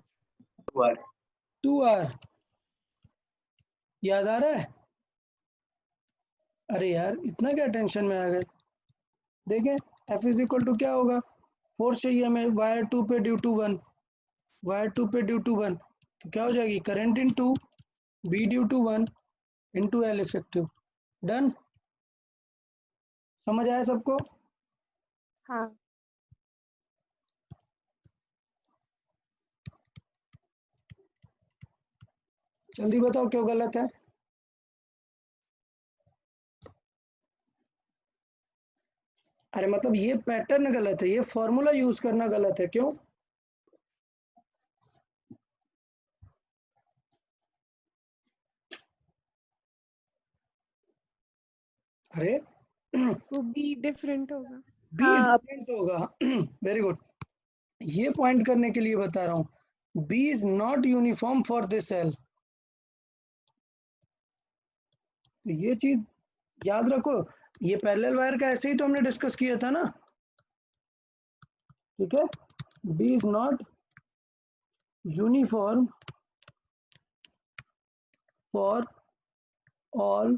2R। याद आ रहा है? अरे यार, इतना क्या टेंशन में आ गए? देखें, एफ इज इक्वल टू क्या होगा? फोर्स चाहिए हमें वायर 2 पे ड्यू टू 1, वायर 2 पे ड्यू टू 1, तो क्या हो जाएगी? Current into B due to 1 into L effective. Done, समझ आया सबको? हाँ जल्दी बताओ क्यों गलत है? अरे मतलब ये पैटर्न गलत है, ये फॉर्मूला यूज करना गलत है, क्यों? अरे वो बी डिफरेंट होगा. बी हाँ डिफरेंट होगा। वेरी गुड, ये पॉइंट करने के लिए बता रहा हूं, B is not uniform for this cell. तो ये चीज याद रखो, ये पैरेलल वायर का ऐसे ही तो हमने डिस्कस किया था ना, ठीक है? B is not uniform for all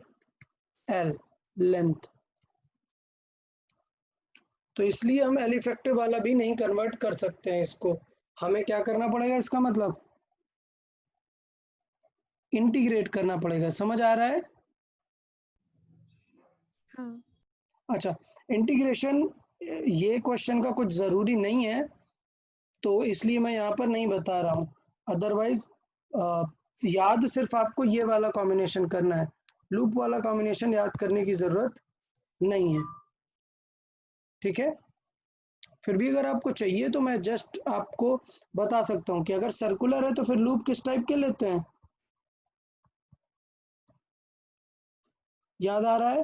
L length, तो इसलिए हम एल इफेक्टिव वाला भी नहीं कन्वर्ट कर सकते हैं इसको। हमें क्या करना पड़ेगा, इसका मतलब इंटीग्रेट करना पड़ेगा। समझ आ रहा है? हाँ. अच्छा, इंटीग्रेशन ये क्वेश्चन का कुछ ज़रूरी नहीं है, तो इसलिए मैं यहाँ पर नहीं बता रहा हूँ। अदरवाइज याद सिर्फ आपको ये वाला कॉम्बिनेशन करना है, लूप वाला कॉम्बिनेशन याद करने की ज़रूरत नहीं है, ठीक है? फिर भी अगर आपको चाहिए तो मैं जस्ट आपको बता सकता हूँ कि अगर सर्कुलर है तो फिर लूप किस टाइप के लेते हैं। याद आ रहा है?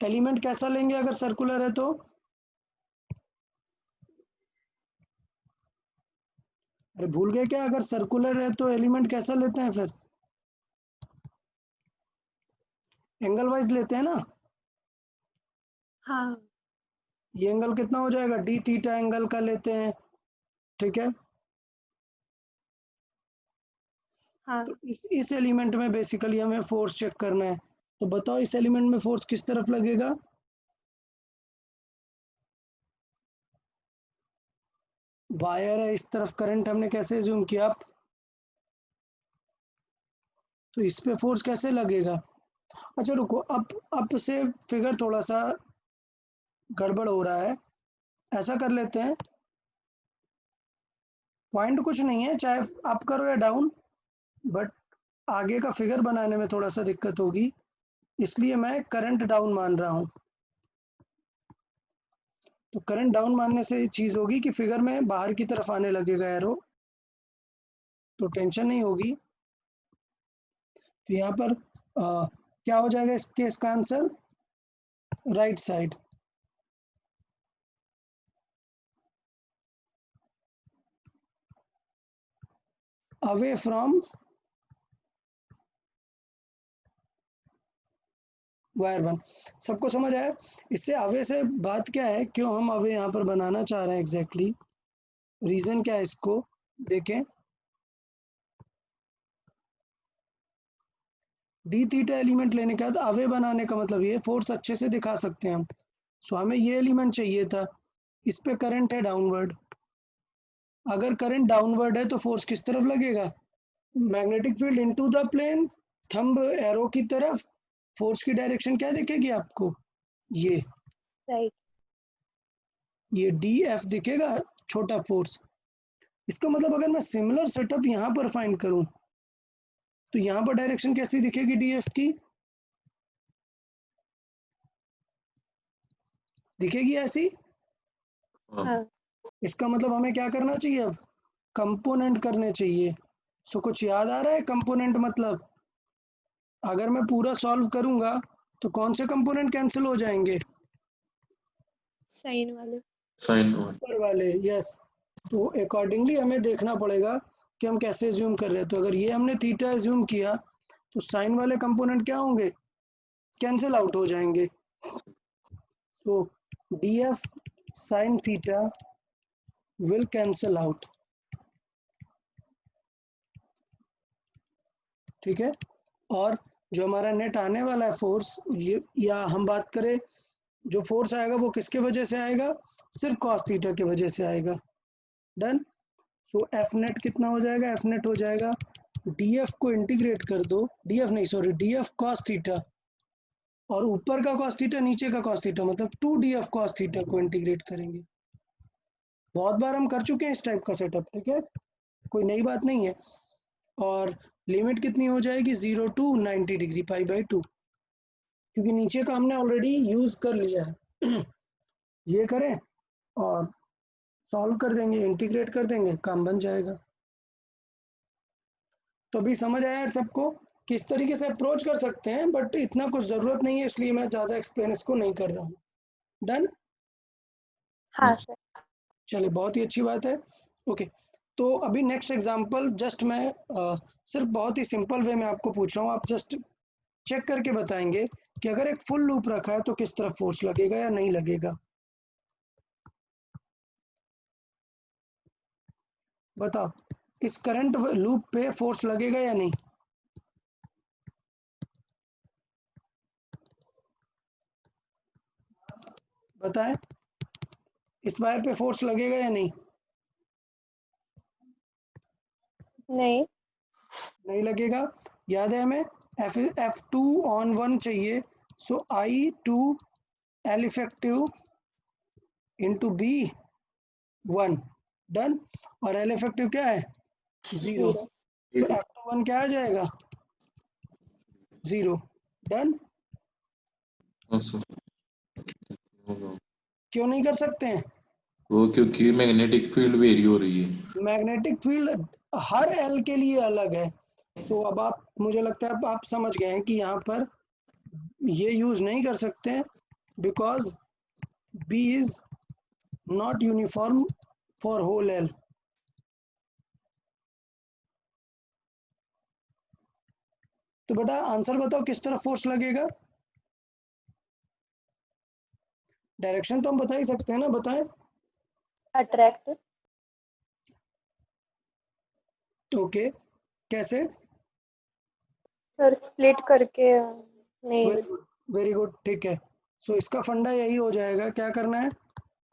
एलिमेंट कैसा लेंगे अगर सर्कुलर है तो? अरे भूल गए क्या? अगर सर्कुलर है तो एलिमेंट कैसा लेते हैं फिर? एंगल वाइज लेते हैं ना। हाँ ये एंगल कितना हो जाएगा, डी थीटा एंगल का लेते हैं, ठीक है? हाँ तो इस एलिमेंट में बेसिकली हमें फोर्स चेक करना है। तो बताओ इस एलिमेंट में फोर्स किस तरफ लगेगा? वायर है, इस तरफ करंट हमने कैसे ज्यूम किया आप? तो इस पे फोर्स कैसे लगेगा? अच्छा रुको, अब से फिगर थोड़ा सा गड़बड़ हो रहा है, ऐसा कर लेते हैं, पॉइंट कुछ नहीं है, चाहे अप करो या डाउन, बट आगे का फिगर बनाने में थोड़ा सा दिक्कत होगी, इसलिए मैं करंट डाउन मान रहा हूँ। तो करंट डाउन मानने से चीज होगी कि फिगर में बाहर की तरफ आने लगेगा एरो, तो टेंशन नहीं होगी। तो यहाँ पर क्या हो जाएगा इस केस का answer? Right side. Away from wire one. सबको समझ आया? इससे अवे से बात क्या है, क्यों हम अवे यहाँ पर बनाना चाह रहे हैं एग्जैक्टली, रीजन क्या है इसको देखें। डी थीटा एलिमेंट लेने के बाद अवे बनाने का मतलब ये फोर्स अच्छे से दिखा सकते हैं हम। सो हमें ये एलिमेंट चाहिए था, इस पे करंट है डाउनवर्ड, अगर करंट डाउनवर्ड है तो फोर्स किस तरफ लगेगा? Magnetic field into the plane, thumb arrow की तरफ, फोर्स की डायरेक्शन क्या दिखेगी आपको? ये राइट ये डी एफ दिखेगा, छोटा फोर्स। इसका मतलब अगर मैं सिमिलर सेटअप यहाँ पर फाइंड करूं तो यहाँ पर डायरेक्शन कैसी दिखेगी डी एफ की? दिखेगी ऐसी। हाँ इसका मतलब हमें क्या करना चाहिए अब? कंपोनेंट करने चाहिए। सो कुछ याद आ रहा है कंपोनेंट मतलब? अगर मैं पूरा सॉल्व करूंगा तो कौन से कंपोनेंट कैंसिल हो जाएंगे? साइन वाले साइन वन। ऊपर वाले, यस। तो अकॉर्डिंगली हमें देखना पड़ेगा कि हम कैसे ज्यूम कर रहे हैं। तो अगर ये हमने थीटा ज्यूम किया तो साइन वाले कंपोनेंट क्या होंगे? कैंसिल आउट हो जाएंगे। तो D F sine theta will cancel out, ठीक है? और जो हमारा नेट आने वाला है फोर्स, ये या हम बात करें जो फोर्स आएगा वो किसके वजह से आएगा? सिर्फ कॉस थीटा की वजह से आएगा। डन। सो एफ नेट कितना हो जाएगा? एफ नेट हो जाएगा, डी एफ को इंटीग्रेट कर दो, डी एफ नहीं sorry, D F cos theta और ऊपर का cos थीटा नीचे का cos थीटा, मतलब 2df cos थीटा को इंटीग्रेट करेंगे। बहुत बार हम कर चुके हैं इस टाइप का सेटअप, ठीक है, कोई नई बात नहीं है। और लिमिट कितनी हो जाएगी 0 to 90 डिग्री π/2, क्योंकि नीचे का हमने ऑलरेडी यूज कर लिया है। ये करें और सॉल्व कर देंगे, इंटीग्रेट कर देंगे, काम बन जाएगा। तो अभी समझ आया यार सबको किस तरीके से अप्रोच कर सकते हैं, बट इतना कुछ ज़रूरत नहीं है, इसलिए मैं ज़्यादा एक्सप्लेन इसको नहीं कर रहा हूँ। डन? हाँ सर। चलिए, बहुत ही अच्छी बात है। ओके, तो अभी नेक्स्ट एग्जांपल जस्ट मैं सिर्फ बहुत ही सिंपल वे में आपको पूछ रहा हूँ, आप जस्ट चेक करके बताएंगे कि अगर एक फुल लूप रखा है तो किस तरफ फोर्स लगेगा या नहीं लगेगा। बताओ, इस करंट लूप पे फोर्स लगेगा या नहीं? बताएं, इस वायर पे फोर्स लगेगा या नहीं? नहीं। नहीं लगेगा। याद है हमें F2 on 1 चाहिए, सो I2 L effective into B1। Done. और L इफेक्टिव क्या है 0, तो F21 क्या आ जाएगा 0। डन। क्यों नहीं कर सकते हैं? वो क्योंकि मैग्नेटिक फील्ड वेरी हो रही है। मैग्नेटिक फील्ड हर L के लिए अलग है। तो अब आप, मुझे लगता है अब आप समझ गए हैं कि यहाँ पर ये यूज नहीं कर सकते हैं, because B is not uniform for whole L। तो बेटा आंसर बताओ, किस तरफ फोर्स लगेगा? डायरेक्शन तो हम बता ही सकते हैं ना, बताएं। अट्रैक्ट। ओके, कैसे? सर स्प्लिट करके नहीं। वेरी गुड, वेरी गुड, ठीक है। सो इसका फंडा यही हो जाएगा, क्या करना है,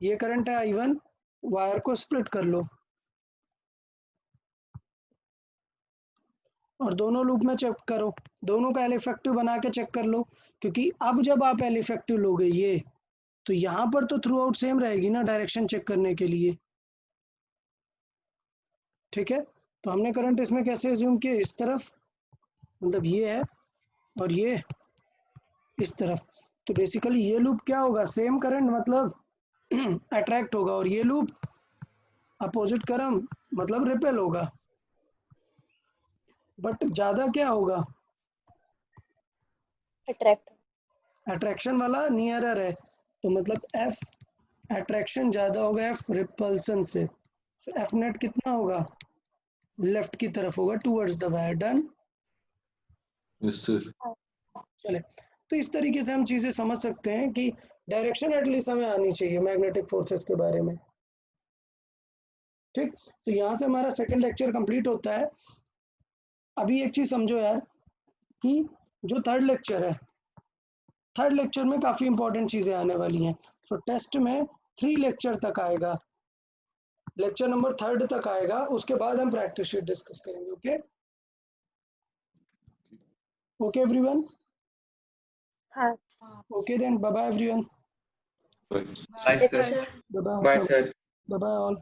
ये करंट है I1, वायर को स्प्लिट कर लो और दोनों लूप में चेक करो, दोनों का L इफेक्टिव बना के चेक कर लो, क्योंकि अब जब आप L इफेक्टिव लोगे ये, तो यहाँ पर तो थ्रू आउट सेम रहेगी ना डायरेक्शन चेक करने के लिए, ठीक है। तो हमने करंट इसमें कैसे एज्यूम किया, इस तरफ, मतलब ये है और ये इस तरफ। तो बेसिकली ये लूप क्या होगा, सेम करंट मतलब अट्रैक्ट होगा, और ये लूप अपोजिट करंट मतलब रिपेल होगा। बट ज्यादा क्या होगा, अट्रैक्ट। अट्रैक्शन वाला नियरर है, तो मतलब F अट्रैक्शन ज्यादा होगा F रिपल्सन से, तो F नेट कितना होगा, लेफ्ट की तरफ होगा, towards the wire. Done. Yes sir. चले, तो इस तरीके से हम चीजें समझ सकते हैं कि डायरेक्शन एटलीस्ट हमें आनी चाहिए मैग्नेटिक फोर्सेस के बारे में, ठीक। तो यहाँ से हमारा सेकंड लेक्चर कंप्लीट होता है। अभी एक चीज समझो यार, कि जो थर्ड लेक्चर है, थर्ड लेक्चर में काफी इंपॉर्टेंट चीजें आने वाली हैं। तो टेस्ट में 3 लेक्चर तक आएगा, लेक्चर नंबर 3 तक आएगा, उसके बाद हम प्रैक्टिस शीट डिस्कस करेंगे। Okay, okay everyone. हाँ। Okay then, bye bye everyone. Bye, sir. Bye Bye, sir. Bye all.